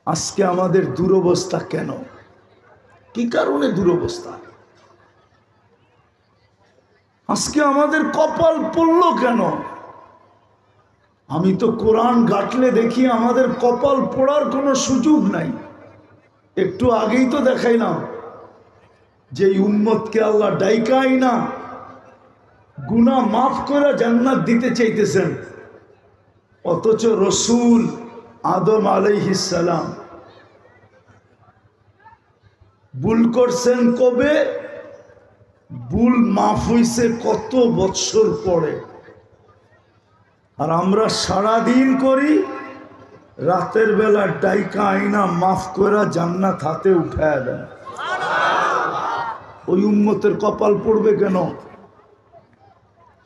Speaker 1: আজকে আমাদের দুরবস্থা কেন, কি কারণে দুরবস্থা, আজকে আমাদের কপাল পড়ল কেন? আমি তো কোরআন ঘাটলে দেখি আমাদের কপাল পড়ার কোনো সুযোগ নাই। একটু আগেই তো দেখাইলাম যে উম্মতকে আল্লাহ ডাইকাই না, গুনাহ মাফ করে জান্নাত দিতে চাইতেছেন, অথচ রসুল আদম আলাইহিস সালাম ভুল করছেন কবে? ভুল মাফ হইছে কত বৎসর পরে। আর আমরা সারাদিন করি, রাতের বেলা ডাইকা আইনা মাফ করে জান্নাত হাতে উঠায় দেন। ওই উম্মতের কপাল পড়বে কেন?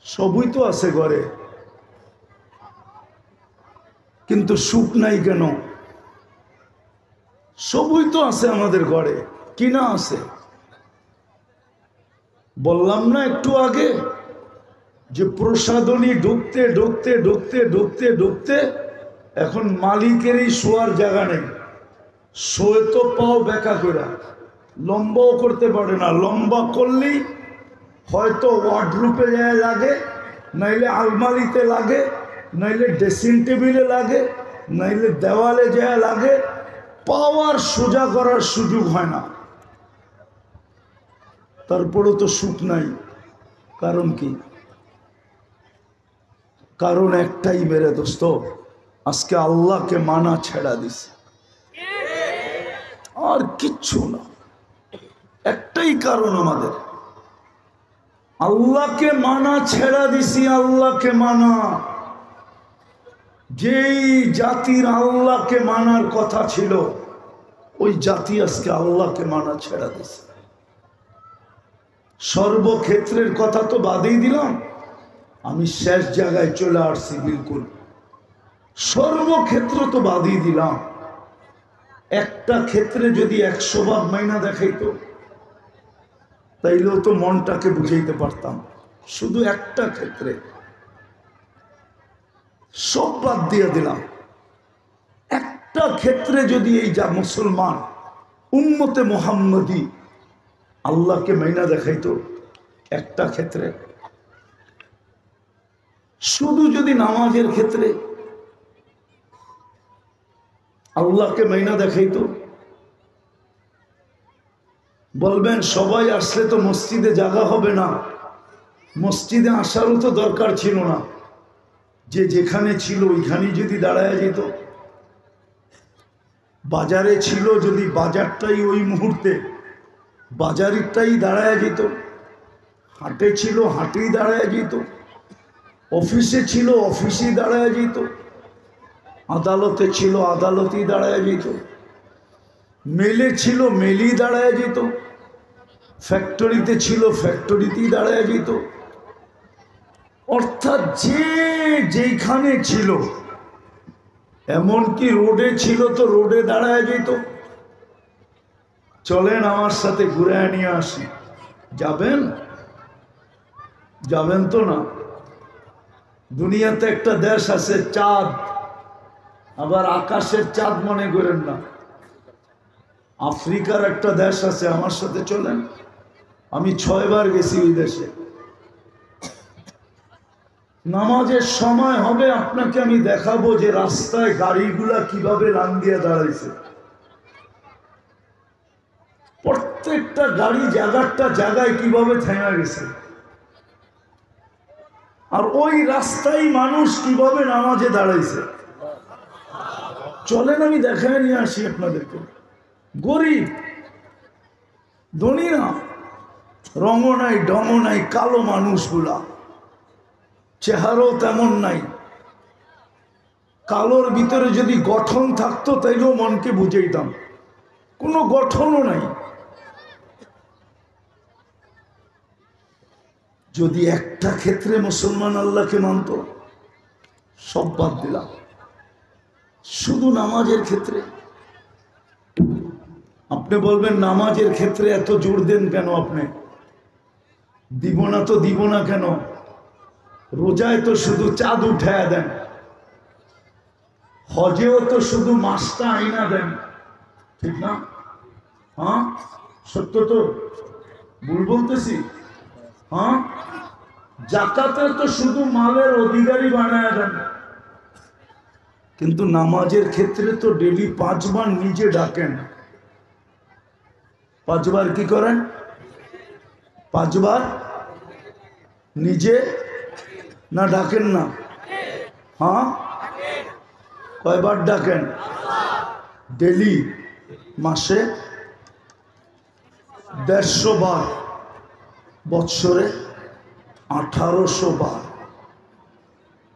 Speaker 1: সবই তো আছে ঘরে, কিন্তু সুখ নাই কেন? সবই তো আছে আমাদের ঘরে, কি না আছে? বললাম না একটু আগে যে প্রসাদনী ঢুকতে ঢুকতে ঢুকতে ঢুকতে ঢুকতে এখন মালিকেরই শোয়ার জায়গা নেই। শোয়ে তো পাও বেকা করে, লম্বাও করতে পারে না। লম্বা করলেই হয়তো ওয়ার্ডরোবে যায় লাগে, নাইলে আলমারিতে লাগে, নাইলে ড্রেসিং টেবিলে লাগে, নাইলে দেওয়ালে যায় লাগে। পাওয়ার সোজা করার সুযোগ হয় না। তারপরেও তো সুখ নাই। কারণ কি? কারণ একটাই মেরে দোস্ত, আজকে আল্লাহকে মানা ছেড়া দিছে, আর কিচ্ছু না। একটাই কারণ আমাদের, আল্লাহকে মানা ছেড়া দিছি। আল্লাহকে মানা, যেই জাতির আল্লাহকে মানার কথা ছিল ওই জাতি আজকে আল্লাহকে মানা ছেড়া দিছে। সর্বক্ষেত্রের কথা তো বাদেই দিলাম, আমি শেষ জায়গায় চলে আসছি। বিলকুল সর্বক্ষেত্র তো বাদই দিলাম। একটা ক্ষেত্রে যদি 100 ভাগ মাইনা দেখাইতো তাইলেও তো মনটাকে বুঝাইতে পারতাম। শুধু একটা ক্ষেত্রে সব বাদ দিয়ে দিলাম। একটা ক্ষেত্রে যদি এই যা মুসলমান উম্মতে মুহাম্মদী আল্লাহকে মাইনা দেখাইতো, একটা ক্ষেত্রে, শুধু যদি নামাজের ক্ষেত্রে আল্লাহকে মাইনা দেখাইতো। বলবেন সবাই আসলে তো মসজিদে জায়গা হবে না। মসজিদে আসারও তো দরকার ছিল না, যে যেখানে ছিল ওইখানেই যদি দাঁড়ায় যেত। বাজারে ছিল, যদি বাজারটাই ওই মুহূর্তে বাজারটাই দাঁড়ায় যেত। হাটে ছিল, হাটেই দাঁড়ায় যেত। অফিসে ছিল, অফিসেই দাঁড়ায় যেত। আদালতে ছিল, আদালতেই দাঁড়ায় যেত। মেলে ছিল, মেলেই দাঁড়ায় যেত। ফ্যাক্টরিতে ছিল, ফ্যাক্টরিতেই দাঁড়ায় যেত। অর্থাৎ যে যেখানে ছিল, এমনকি রোডে ছিল তো রোডে দাঁড়ায় যেত। চলেন আমার সাথে ঘুরে নিয়ে আসি। যাবেন? যাবেন তো না? দুনিয়াতে একটা দেশ আছে চাঁদ, আবার আকাশের চাঁদ মনে করেন না। আফ্রিকার একটা দেশ আছে, আমার সাথে চলেন। আমি 6 বার গেছি ওই দেশে। নামাজের সময় হবে, আপনাকে আমি দেখাবো যে রাস্তায় গাড়িগুলা কিভাবে লাইন দিয়ে দাঁড়াইছে। প্রত্যেকটা গাড়ি জায়গাটা জায়গায় কিভাবে থেমে গেছে, আর ওই রাস্তায় মানুষ কিভাবে নামাজে দাঁড়াইছে। চলেন আমি দেখায় নিয়ে আসি আপনাদেরকে। গরিব, ধনী না, রঙও নাই, ডঙও নাই, কালো মানুষগুলা, চেহারাও তেমন নাই। কালোর ভিতরে যদি গঠন থাকতো তাইলেও মনকে বুঝাইতাম, কোনো গঠনও নাই। যদি একটা ক্ষেত্রে মুসলমান আল্লাহকে মানত, সব বাদ দিলাম, শুধু নামাজের ক্ষেত্রে। আপনি বলবেন নামাজের ক্ষেত্রে এত জোর দেন কেন? আপনি দিব না তো দিব না কেন? রোজায় তো শুধু চাঁদ উঠায় দেন, হজেও তো শুধু মাসটা আইনা দেন, ঠিক না? হ্যাঁ, সত্য তো? ভুল বলতেছি? হ্যাঁ, জাকাতে তো শুধু মালের অধিকারী বানায় দেন, কিন্তু নামাজের ক্ষেত্রে তো ডেলি 5 বার নিজে ডাকেন। 5 বার কি করেন? 5 বার নিজে না ডাকেন না? হ্যাঁ, কয়বার ডাকেন? ডেলি, মাসে 150 বার, বৎসরে 1800 বার।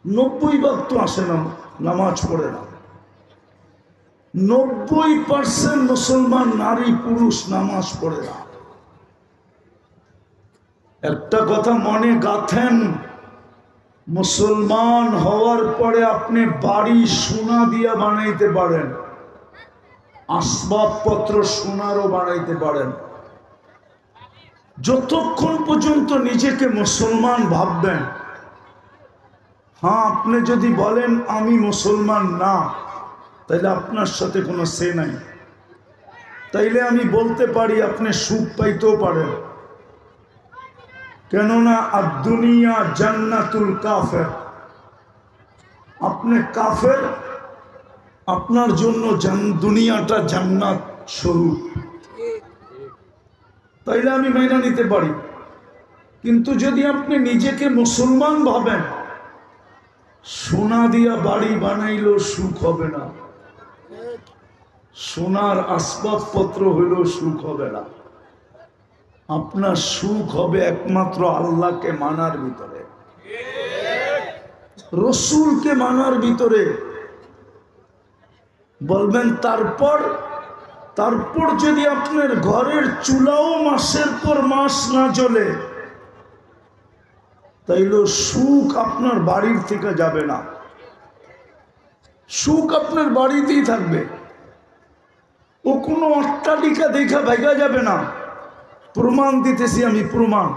Speaker 1: 90 তো আসে না, নামাজ পড়ে না। 90% মুসলমান নারী পুরুষ নামাজ পড়ে না। একটা কথা মনে গাঁথেন, মুসলমান হওয়ার পরে আপনি বাড়ি সোনা দিয়া বানাইতে পারেন, আসবাবপত্র সোনারও বানাইতে পারেন। যতক্ষণ পর্যন্ত নিজেকে মুসলমান ভাববেন, হ্যাঁ আপনি যদি বলেন আমি মুসলমান না, তাইলে আপনার সাথে কোনো সে নাই। তাইলে আমি বলতে পারি আপনি সুখ পাইতেও পারেন, কেননা আর দুনিয়া জান্নাতুল কাফের। আপনি কাফের, আপনার জন্য দুনিয়াটা জান্নাত স্বরূপ, তাইলে আমি মেনে নিতে পারি। কিন্তু যদি আপনি নিজেকে মুসলমান ভাবেন, সোনা দিয়া বাড়ি বানাইলেও সুখ হবে না, সোনার আসবাবপত্র হইলেও সুখ হবে না। আপনার সুখ হবে একমাত্র আল্লাহকে মানার ভিতরে, রসুলকে মানার ভিতরে। বলবেন তারপর যদি আপনার ঘরের চুলাও মাসের পর মাস না জ্বলে, তাইলে সুখ আপনার বাড়ির থেকে যাবে না, সুখ আপনার বাড়িতেই থাকবে। ও কোনো অট্টালিকা দেখা ভাগা যাবে না। প্রমাণ দিতেছি আমি, প্রমাণ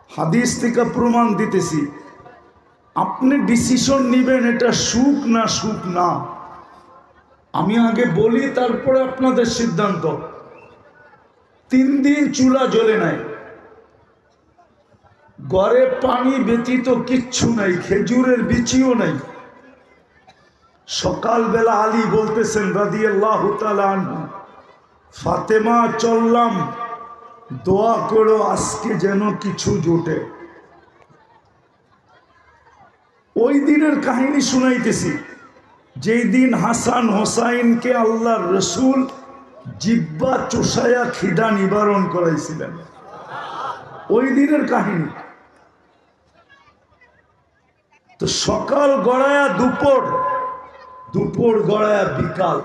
Speaker 1: হাদিস থেকে প্রমাণ দিতেছি। আপনি ডিসিশন নিবেন এটা সুখ না সুখ না। আমি আগে বলি, তারপরে আপনাদের সিদ্ধান্ত। 3 দিন চুলা জ্বলে নাই, ঘরে পানি ব্যতীত কিচ্ছু নাই, খেজুরের বিচিও নাই। সকালবেলা আলী বলতেছেন রাদিয়াল্লাহু তাআলা আনহু, ফাতেমা চললাম, দোয়া করো আজকে যেন কিছু জোটে। ওই দিনের কাহিনী শুনাইতেছি, যেই দিন হাসান হোসাইনকে আল্লাহর রসুল জিব্বা চুষায়া খিদা নিবারণ করাইছিলেন, ওই দিনের কাহিনী। তো সকাল গড়ায়া দুপুর, দুপুর গড়ায়া বিকাল,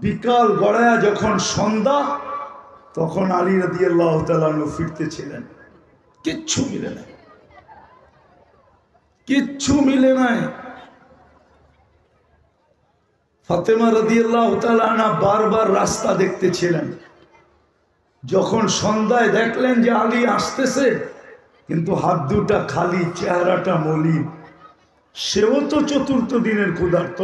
Speaker 1: বিকাল গড়ায়া যখন সন্ধ্যা, তখন আলী রাদিয়াল্লাহু তাআলা ফিরতেছিলেন। কিচ্ছু মিলে নাই, কিচ্ছু মিলে নাই। ফাতেমা রাদিয়াল্লাহু তাআলা আনহা বারবার রাস্তা দেখতেছিলেন। যখন সন্ধ্যায় দেখলেন যে আলী আসতেছে, কিন্তু হাত দুটা খালি, চেহারাটা মলিন, সেও তো 4th দিনের ক্ষুধার্ত।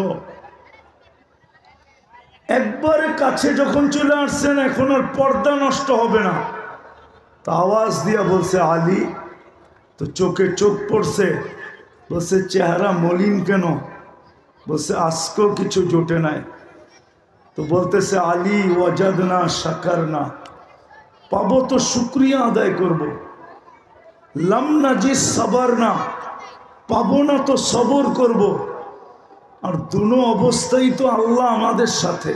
Speaker 1: একবারে কাছে যখন চলে আসছেন, এখন আর পর্দা নষ্ট হবে না, তা আওয়াজ দিয়া বলছে আলী। তো চোখে চোখ পড়ছে, বলছে চেহারা মলিন কেন? বলছে আজকেও কিছু জোটে নাই। তো বলতেছে আলী ওয়াজাদনা শাকারনা, পাবো তো শুকরিয়া আদায় করব। লাম নাজিদ সাবারনা, পাবো না তো সবর করব। আর দুনো অবস্থায় তো আল্লাহ আমাদের সাথে,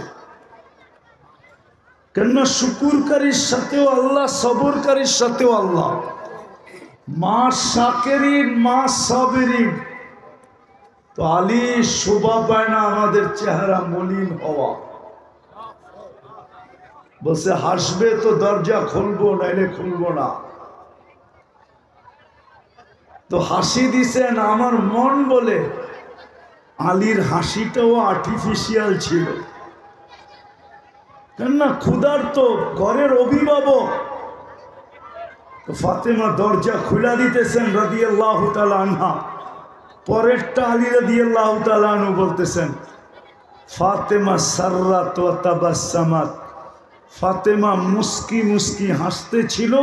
Speaker 1: কেননা শুকুরকারীর সাথেও আল্লাহ, সবরকারীর সাথেও আল্লাহ। মা শাকিরিন মা সাবিরিন। তো আলী শোভা পায় না আমাদের চেহারা মলিন হওয়া। বলছে হাসবে তো দরজা খুলবো, নাইলে খুলবো না। তো হাসি দিছেন, আমার মন বলে আলীর হাসিটাও আর্টিফিশিয়াল ছিল, কেননা ক্ষুধার্ত, ঘরের অভিভাবক। তো ফাতেমা দরজা খুলে দিতেছেন রাদিয়াল্লাহু তাআলা আনহা। পরেরটা আলী রাদিয়াল্লাহু তাআলা আনহু বলতেছেন, ফাতেমা সাররাত ওয়া তাবাসসামাত, ফাতেমা মুস্কি মুস্কি হাসতে ছিল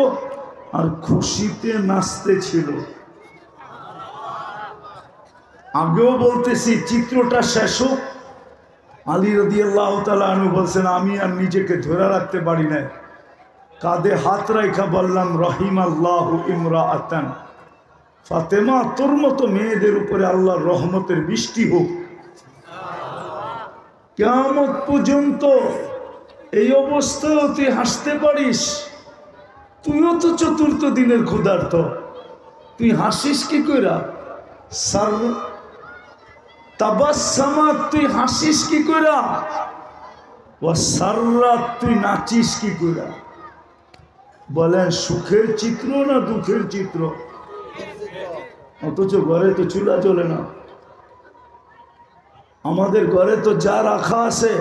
Speaker 1: আর খুশিতে নাচতে ছিল। আগেও বলতেছি, চিত্রটা শেষ হোক। আলী রাদিয়াল্লাহু তাআলা আনহু বলছেন, আমি আর নিজেকে ধরে রাখতে পারি না, কাঁধে হাত রাখা বললাম রহিমাল্লাহু ইমরাআতান, ফাতেমা তোর মতো মেয়েদের উপরে আল্লাহর রহমতের বৃষ্টি হোক। কিয়ামত পর্যন্ত এই অবস্থায় তুই হাসতে পারিস? তুইও তো 4th দিনের ক্ষুধার্ত, তুই হাসিস কি কইরা? তাবাসসামা তুই হাসিস কি কইরা, ওয়া সাররাত তুই নাচিস কি কইরা। বলেন সুখের চিত্র না দুঃখের চিত্র? অথচ ঘরে তো চুলা জ্বলে না। আমাদের ঘরে তো যা রাখা আছে,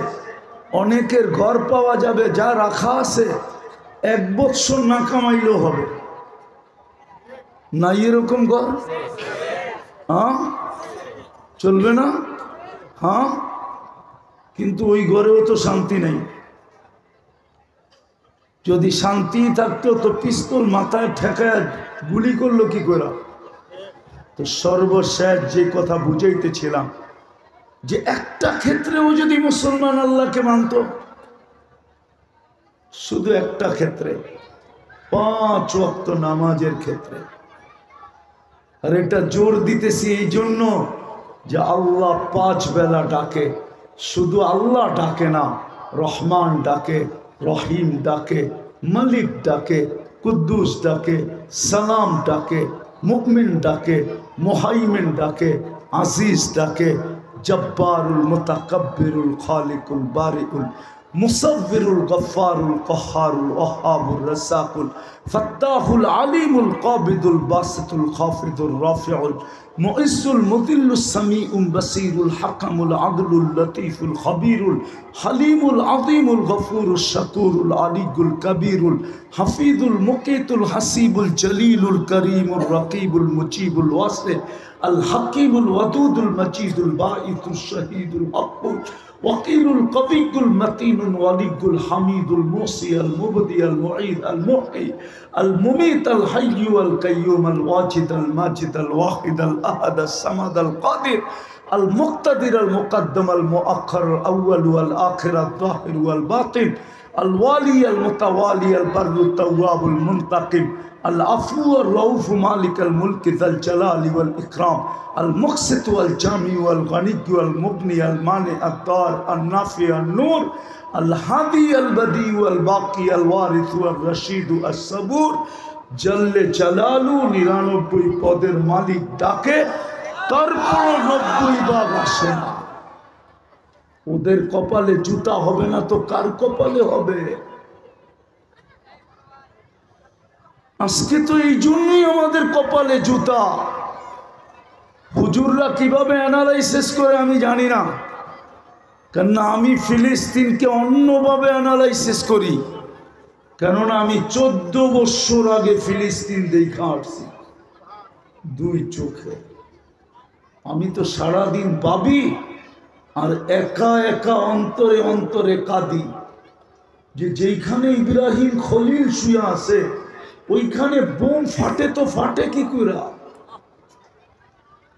Speaker 1: অনেকের ঘর পাওয়া যাবে যা রাখা আছে 1 বৎসর না কামাইলেও হবে। নাই এরকম ঘর? হ্যাঁ, চলবে না? হ্যাঁ, কিন্তু ওই ঘরেও তো শান্তি নেই। যদি শান্তি থাকতো তো পিস্তল মাথায় ঠেকায় গুলি করলো কি করে? তো সর্বশেষ যে কথা বুঝাইতেছিলাম, যে একটা ক্ষেত্রেও যদি মুসলমান আল্লাহকে মানত, শুধু একটা ক্ষেত্রে, 5 ওয়াক্ত নামাজের ক্ষেত্রে। আর এটা জোর দিতেছি এই জন্য যে আল্লাহ 5 বেলা ডাকে। শুধু আল্লাহ ডাকে না, রহমান ডাকে, রহিম ডাকে, মালিক ডাকে, কুদ্দুস ডাকে, সালাম ডাকে, মুমিন ডাকে, মুহাইমিন ডাকে, আজিজ ডাকে, জব্বারুল মুতাকাব্বিরুল খালিকুল বারিউল মুসাব্বিরুল গফফারুল কহ্হারুল ওয়াহ্হাবুর রাসাকুল ফাত্তাহুল আলিমুল কাবিদুল বাসিতুল খাফিদুর রাফিউল মুইসুল মুদিল্লুস সামিউল বাসিরুল হাকামুল আদলুল লতীফুল খবীরুল হালিমুল আযীমুল গফুরুশ শাকুরুল আলিয়ুল কবীরুল হাফিজুল মুকিতুল হাসিবুল জলিলুল করিমুর রকিবুল মুজিবুল ওয়াসি আল হাকিমুল ওয়াদুদুল মজিদুল বাঈসুশ শহীদুল হকুল ওয়াকিলুল কবিকুল মতিনুল ওয়ালিকুল হামিদুল মুসি আল মুবদি আল মুঈদ আল মুহয়ি আল মুমিত আল হাইয়্যু আল কাইয়্যুম আল ওয়াজিদ আল মাজিদ আল ওয়াহিদ আল আহাদ আল সামাদ আল কাদির আল মুক্তাদির আল মুকদ্দম আল মুআখ্খার আল আউয়াল ওয়াল আখির আল যাহির ওয়াল বাতিন আল ওয়ালি আল মুতাওয়ালি আল বাররু তাওয়াবুল মুনতাকিম আল আফু আর রউফ মালিক আল মুলক যাল জালালি ওয়াল ইকরাম আল মুকসিত ওয়াল জামি ওয়াল গনি ওয়াল মুগনি আল মানি আদ দার আল নাফি আল নূর আল হাদি আল বদি ওয়াল বাকি আল ওয়ারিস ওয়াল রশিদ আস সাবুর জল্লে জালালু 99 পদের মালিক ডাকে, তারপর 90 ভাগ আসে না। ওদের কপালে জুতা হবে না তো কার কপালে হবে? আজকে তো এই জন্যই আমাদের কপালে জুতা। হুজুররা কিভাবে অ্যানালাইসিস করে আমি জানি না, কেননা আমি ফিলিস্তিনকে অন্যভাবে অ্যানালাইসিস করি। কেননা আমি 14 বছর আগে ফিলিস্তিন দেখা আসছি 2 চোখে। আমি তো সারাদিন ভাবি আর একা একা অন্তরে অন্তরে কাঁদি যে যেইখানে ইব্রাহিম খলিল শুয়ে আছে ওইখানে বোম ফাটে তো ফাটে কি করে?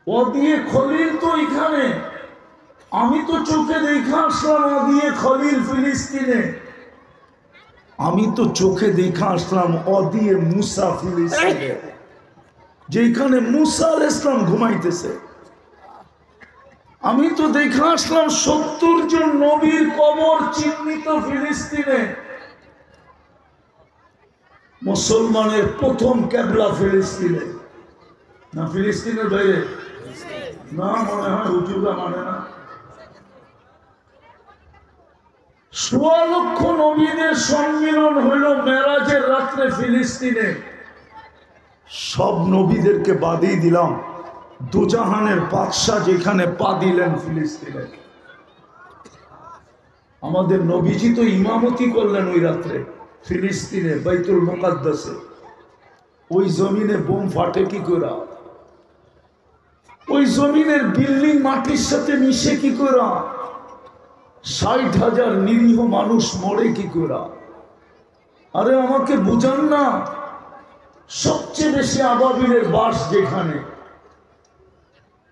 Speaker 1: ও দিয়ে খলিল তো ওইখানে, আমি তো চোখে দেখা আসলাম ও দিয়ে খলিল ফিলিস্তিনে, আমি তো চোখে দেখা আসলাম ও দিয়ে মুসা ফিলিস্তিনে, যেখানে মুসা আলাইহিস সালাম ঘুমাইতেছে। আমি তো দেখা আসলাম 70 জন নবীর কবর চিহ্নিত ফিলিস্তিনে। মুসলমানের প্রথম কেবলা ফিলিস্তিনে না, ফিলিস্তিনের বাইরে না, মনে হয় হুজুররা মানে না। 16 লক্ষ নবীদের সম্মিলন হইল মেরাজের রাত্রে ফিলিস্তিনে। সব নবীদেরকে বাদই দিলাম, দুজাহানের বাদশা যেখানে পা দিলেন ফিলিস্তিনে। আমাদের নবীজি তো ইমামতি করলেন ওই রাত্রে ফিলিস্তিনে বাইতুল মুকাদ্দাসে। ওই জমিনে বোম ফাটে কি করে? ওই জমিনের বিল্ডিং মাটির সাথে মিশে কি করে? 60,000 নিরীহ মানুষ মরে কি করে? আরে আমাকে বুঝান না। সবচেয়ে বেশি আবাবিলের বাস যেখানে,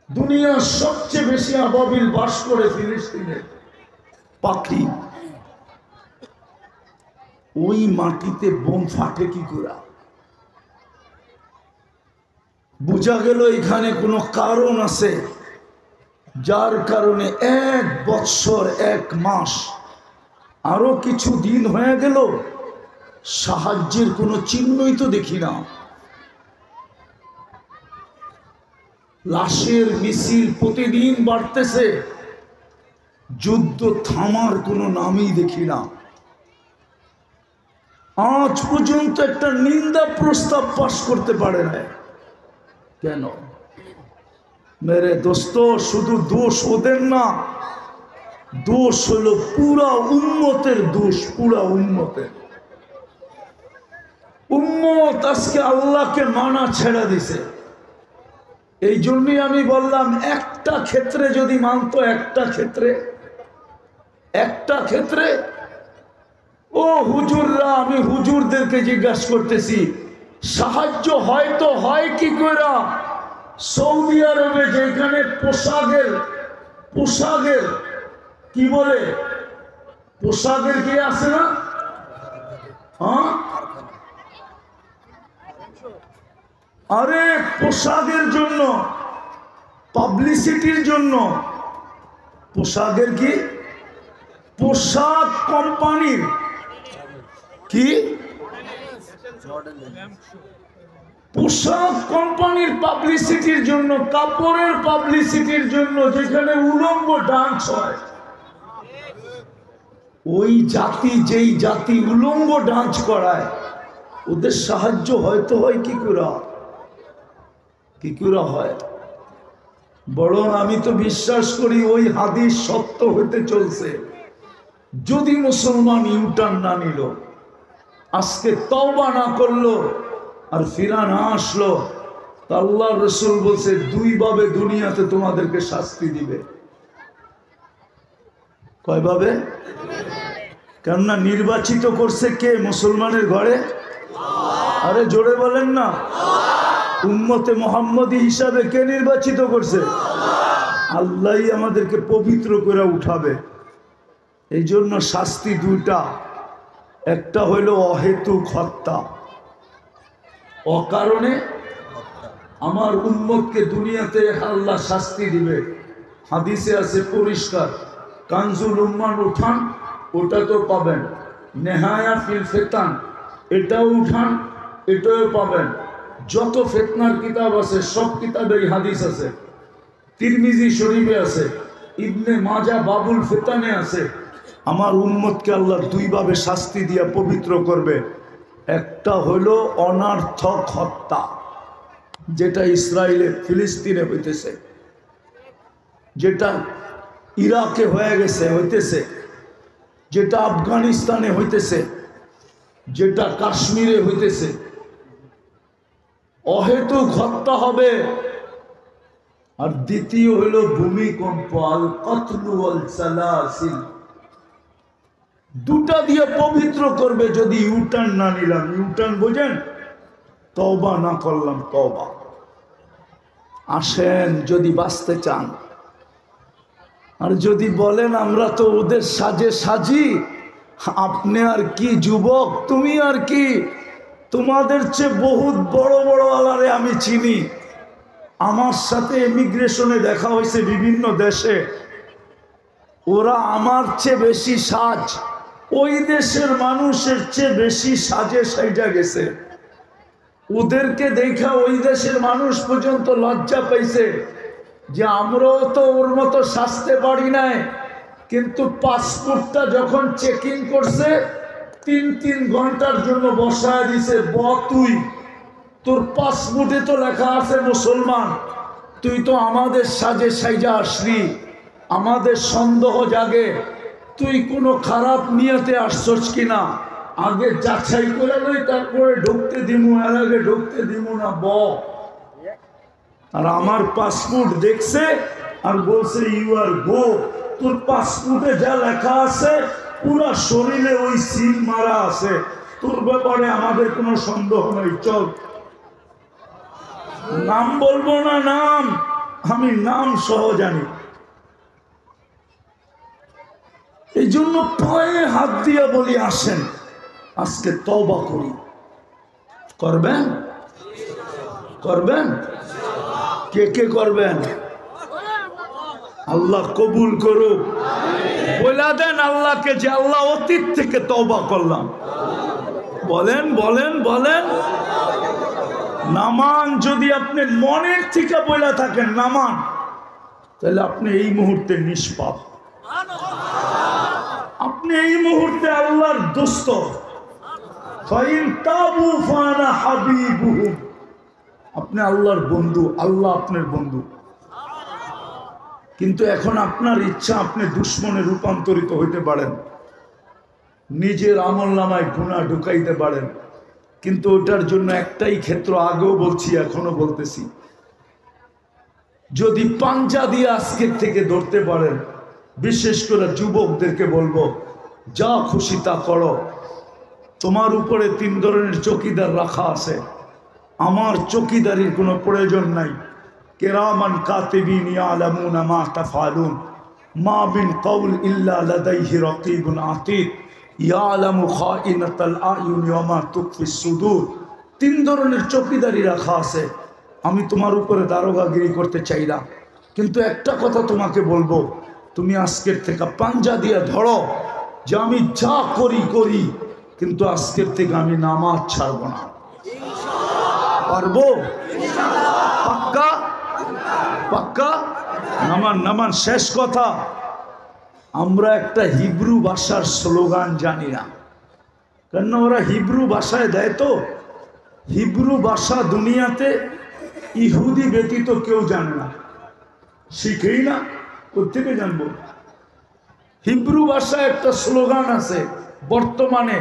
Speaker 1: দুনিয়ার সবচেয়ে বেশি আবাবিল বাস করে ফিলিস্তিনে পাখি, ওই মাটিতে বোম ফাটে কি করে? বোঝা গেল এখানে কোনো কারণ আছে, যার কারণে 1 বৎসর 1 মাস আরো কিছু দিন হয়ে গেল, সাহায্যের কোনো চিহ্নই তো দেখি না। লাশের মিছিল প্রতিদিন বাড়তেছে, যুদ্ধ থামার কোনো নামই দেখি না। আজ পর্যন্ত একটা নিন্দা প্রস্তাব পাশ করতে পারে না। কেন? মেরে দোস্ত, শুধু দোষ ওদের না, দোষ হলো পুরা উম্মতের দোষ। পুরা উম্মতের। উম্মত আজকে আল্লাহকে মানা ছেড়ে দিছে। এই জন্যই আমি বললাম, একটা ক্ষেত্রে যদি মানতো, একটা ক্ষেত্রে ও হুজুররা, আমি হুজুরদেরকে জিজ্ঞাসা করতেছি, সাহায্য হয়তো হয় কি করে? সৌদি আরবে যেখানে পোশাকের কি বলে, পোশাকের কি আছে না? হ্যাঁ, আরে পোশাকের জন্য, পাবলিসিটির জন্য, পোশাকের কি, পোশাক কোম্পানির কি, পোশাক কোম্পানির পাবলিসিটির জন্য, কাপড়ের পাবলিসিটির জন্য যেখানে উলঙ্গ ডান্স হয়, ওই জাতি, যেই জাতি উলঙ্গ ডান্স করায়, ওদের সাহায্য হয়তো হয় কি করে হয়? বরং আমি তো বিশ্বাস করি ওই হাদিস সত্য হতে চলছে। যদি মুসলমান ইউটার্ন না নিল, আজকে তওবা না করলো, আর ফিরা না আসলো, তা আল্লাহ রসুল বলছে দুইভাবে দুনিয়াতে তোমাদেরকে শাস্তি দিবে। কয়ভাবে? কেননা নির্বাচিত করছে কে মুসলমানের ঘরে? আরে জোরে বলেন না। উম্মতে মুহাম্মদী হিসাবে কে নির্বাচিত করছে? আল্লাহই আমাদেরকে পবিত্র করে উঠাবে। এই জন্য শাস্তি দুইটা, একটা হইল অহেতুক হত্যা, অকারণে আমার উম্মতকে দুনিয়াতে আল্লাহ শাস্তি দিবে। হাদিসে আছে পরিষ্কার, কানজুল উম্মান উঠান, ওটা তো পাবেন। নেহায়া ফিল ফিতান, এটাও উঠান, এটাও পাবেন। যত ফিতনার কিতাব আছে সব কিতাবেই হাদিস আছে। তিরমিজি শরীফে আছে, ইবনে মাজা বাবুল ফিতানে আছে। আমার উম্মতকে আল্লাহ দুইভাবে শাস্তি দিয়া পবিত্র করবে। একটা হলো অনার্থক হত্যা, যেটা ইসরায়েলে ফিলিস্তিনে হইতেছে, যেটা ইরাকে হইতেছে, যেটা আফগানিস্তানে হইতেছে, যেটা কাশ্মীরে হইতেছে। অহেতুক হত্যা হবে। আর দ্বিতীয় হলো ভূমিকম্প, আল কতলু ওয়াল সালাসিল, দুটা দিয়ে পবিত্র করবে। যদি ইউটার্ন না নিলাম, ইউটার্ন বোঝেন, তওবা না করলাম, তওবা। আসেন যদি বাঁচতে চান। আর যদি বলেন আমরা তো ওদের সাজে সাজি, আপনি আর কি যুবক, তুমি আর কি, তোমাদের চেয়ে বহুত বড় বড় আলারে আমি চিনি। আমার সাথে ইমিগ্রেশনে দেখা হয়েছে বিভিন্ন দেশে, ওরা আমার চেয়ে বেশি সাজ, ওই দেশের মানুষের চেয়ে বেশি সাজে সাইজা গেছে। ওদেরকে দেখা ওই দেশের মানুষ পর্যন্ত লজ্জা পাইছে যে আমরাও তো ওর মতো সাজতে পারি নাই। কিন্তু পাসপোর্টটা যখন চেকিং করছে, 3 ঘন্টার জন্য বসায় দিছে। তুই, তোর পাসপোর্টে তো লেখা আছে মুসলমান, তুই তো আমাদের সাজে সাইজা আসলি। আমাদের সন্দেহ জাগে তুই কোনো খারাপ নিয়তে আসছস কিনা। আগে যাচাই করে লই, তারপরে ঢুকতে দিমু, এর আগে ঢুকতে দিমু না। আর আমার পাসপোর্ট দেখছে আর বলছে ইউ আর গো। তোর পাসপোর্টে যা লেখা আছে পুরা শরীরে ওই সিল মারা আছে। তোর ব্যাপারে আমাদের কোনো সন্দেহ নাই, চল। নাম বলবো না, নাম আমি নাম সহ জানি। এই জন্য পায়ে হাত দিয়া বলি, আসেন আজকে তওবা করি। করবেন? কে কে করবেন? আল্লাহ কবুল করুক। বলে দেন আল্লাহকে যে আল্লাহ অতীত থেকে তওবা করলাম। বলেন বলেন বলেন, নামান যদি আপনি মনের থেকে বলে থাকেন নামান, তাহলে আপনি এই মুহূর্তে নিষ্পাপ, আপনি এই মুহূর্তে আল্লাহর দোস্ত। আপনি আল্লাহর বন্ধু, আল্লাহ আপনার বন্ধু। কিন্তু এখন আপনার ইচ্ছা আপনি দুশ্মনে রূপান্তরিত হইতে পারেন, নিজের আমলনামায় গুনাহ ঢুকাইতে পারেন, কিন্তু ওটার জন্য একটাই ক্ষেত্র, আগেও বলছি এখনো বলতেছি, যদি পাঞ্জা দিয়ে আজকের থেকে ধরতে পারেন, বিশেষ করে যুবকদেরকে বলবো, যা খুশি তা করো। তোমার উপরে 3 ধরনের চৌকিদার রাখা আছে, আমার চৌকিদারির কোনো প্রয়োজন নাই। কিরামান কাতিবিন ইয়ালামুনা মা তাফআলুন, মা বিন কওল ইল্লা লাদাইহি রাকিবুন আতীদ, ইয়ালামু খাইনাতাল আয়ুন ওয়া মা তুখফিস সুদূর। 3 ধরনের চৌকিদারি রাখা আছে। আমি তোমার উপরে দারোগাগিরি করতে চাই না, কিন্তু একটা কথা তোমাকে বলবো, তুমি আজকের থেকে পাঞ্জা দিয়ে ধরো যে আমি যা করি করি, কিন্তু আজকের থেকে আমি নামাজ ছাড়ব না। পারবো? পাক্কা? পাক্কা? নামান নামান। শেষ কথা, আমরা একটা হিব্রু ভাষার স্লোগান জানি না, কেন ওরা হিব্রু ভাষায় দেয়। তো হিব্রু ভাষা দুনিয়াতে ইহুদি ব্যতীত কেউ জানে না, শিখেই না, কোত্থেকে জানবো? হিব্রু ভাষায় একটা স্লোগান আছে, বর্তমানে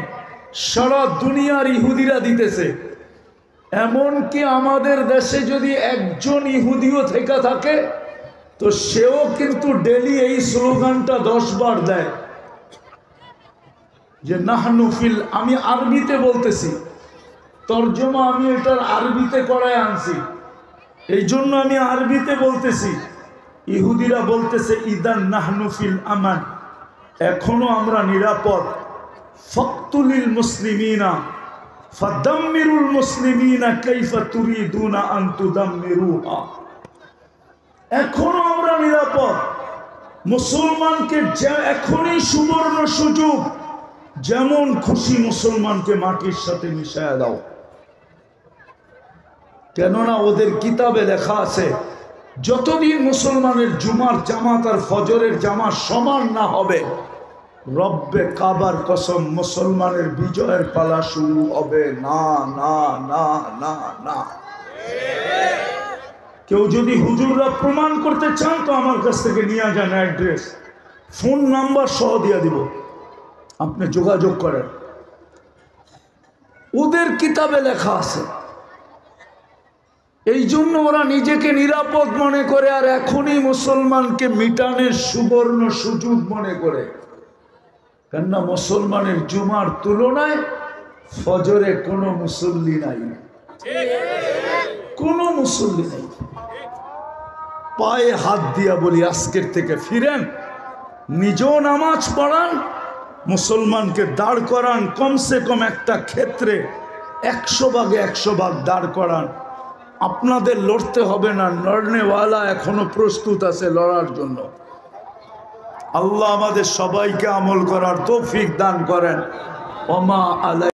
Speaker 1: সারা দুনিয়ার ইহুদিরা দিতেছে। এমনকি আমাদের দেশে যদি একজন ইহুদিও থেকে থাকে, তো সেও কিন্তু ডেলি এই স্লোগানটা 10 বার দেয়, যে নাহনু ফিল। আমি আরবিতে বলতেছি, তর্জমা আমি এটার আরবিতে করায় আনছি, এই জন্য আমি আরবিতে বলতেছি। ইহুদিরা বলতেছে ইদান নাহনু ফিল আমান, এখনো আমরা নিরাপদ। ফাকতুলিল মুসলিমিনা ফাদাম্মিরুল মুসলিমিনা কাইফা তুরিদুনা আন তুদাম্মিরুহা, এখনো আমরা নিরাপদ। মুসলমানকে এখনই সুবর্ণ সুযোগ, যেমন খুশি মুসলমানকে মাটির সাথে মিশায়া দাও। কেননা ওদের কিতাবে লেখা আছে, যতদিন মুসলমানের জুমার জামাত আর ফজরের জামাত সমান না হবে, রব্বে কাবার কসম, মুসলমানের বিজয়ের পালা শুরু হবে না না না না না। কেউ যদি হুজুররা প্রমাণ করতে চান, তো আমার কাছ থেকে নিয়ে যান, অ্যাড্রেস ফোন নাম্বার সহ দিয়ে দিব, আপনি যোগাযোগ করেন। ওদের কিতাবে লেখা আছে। এই জন্য ওরা নিজেকে নিরাপদ মনে করে, আর এখনই মুসলমানকে মিটানের সুবর্ণ সুযোগ মনে করে। কেননা মুসলমানের জুমার তুলনায় ফজরে কোনো মুসল্লি নাই, কোনো মুসল্লি নাই। পায়ে হাত দিয়া বলি, আজকের থেকে ফিরেন, নিজেও নামাজ পড়ান, মুসলমানকে দাঁড় করান, কমসে কম একটা ক্ষেত্রে 100 ভাগে 100 ভাগ দাঁড় করান। আপনাদের লড়তে হবে না, লড়নেওয়ালা এখনো প্রস্তুত আছে লড়ার জন্য। আল্লাহ আমাদের সবাইকে আমল করার তৌফিক দান করেন। ওমা আলাই।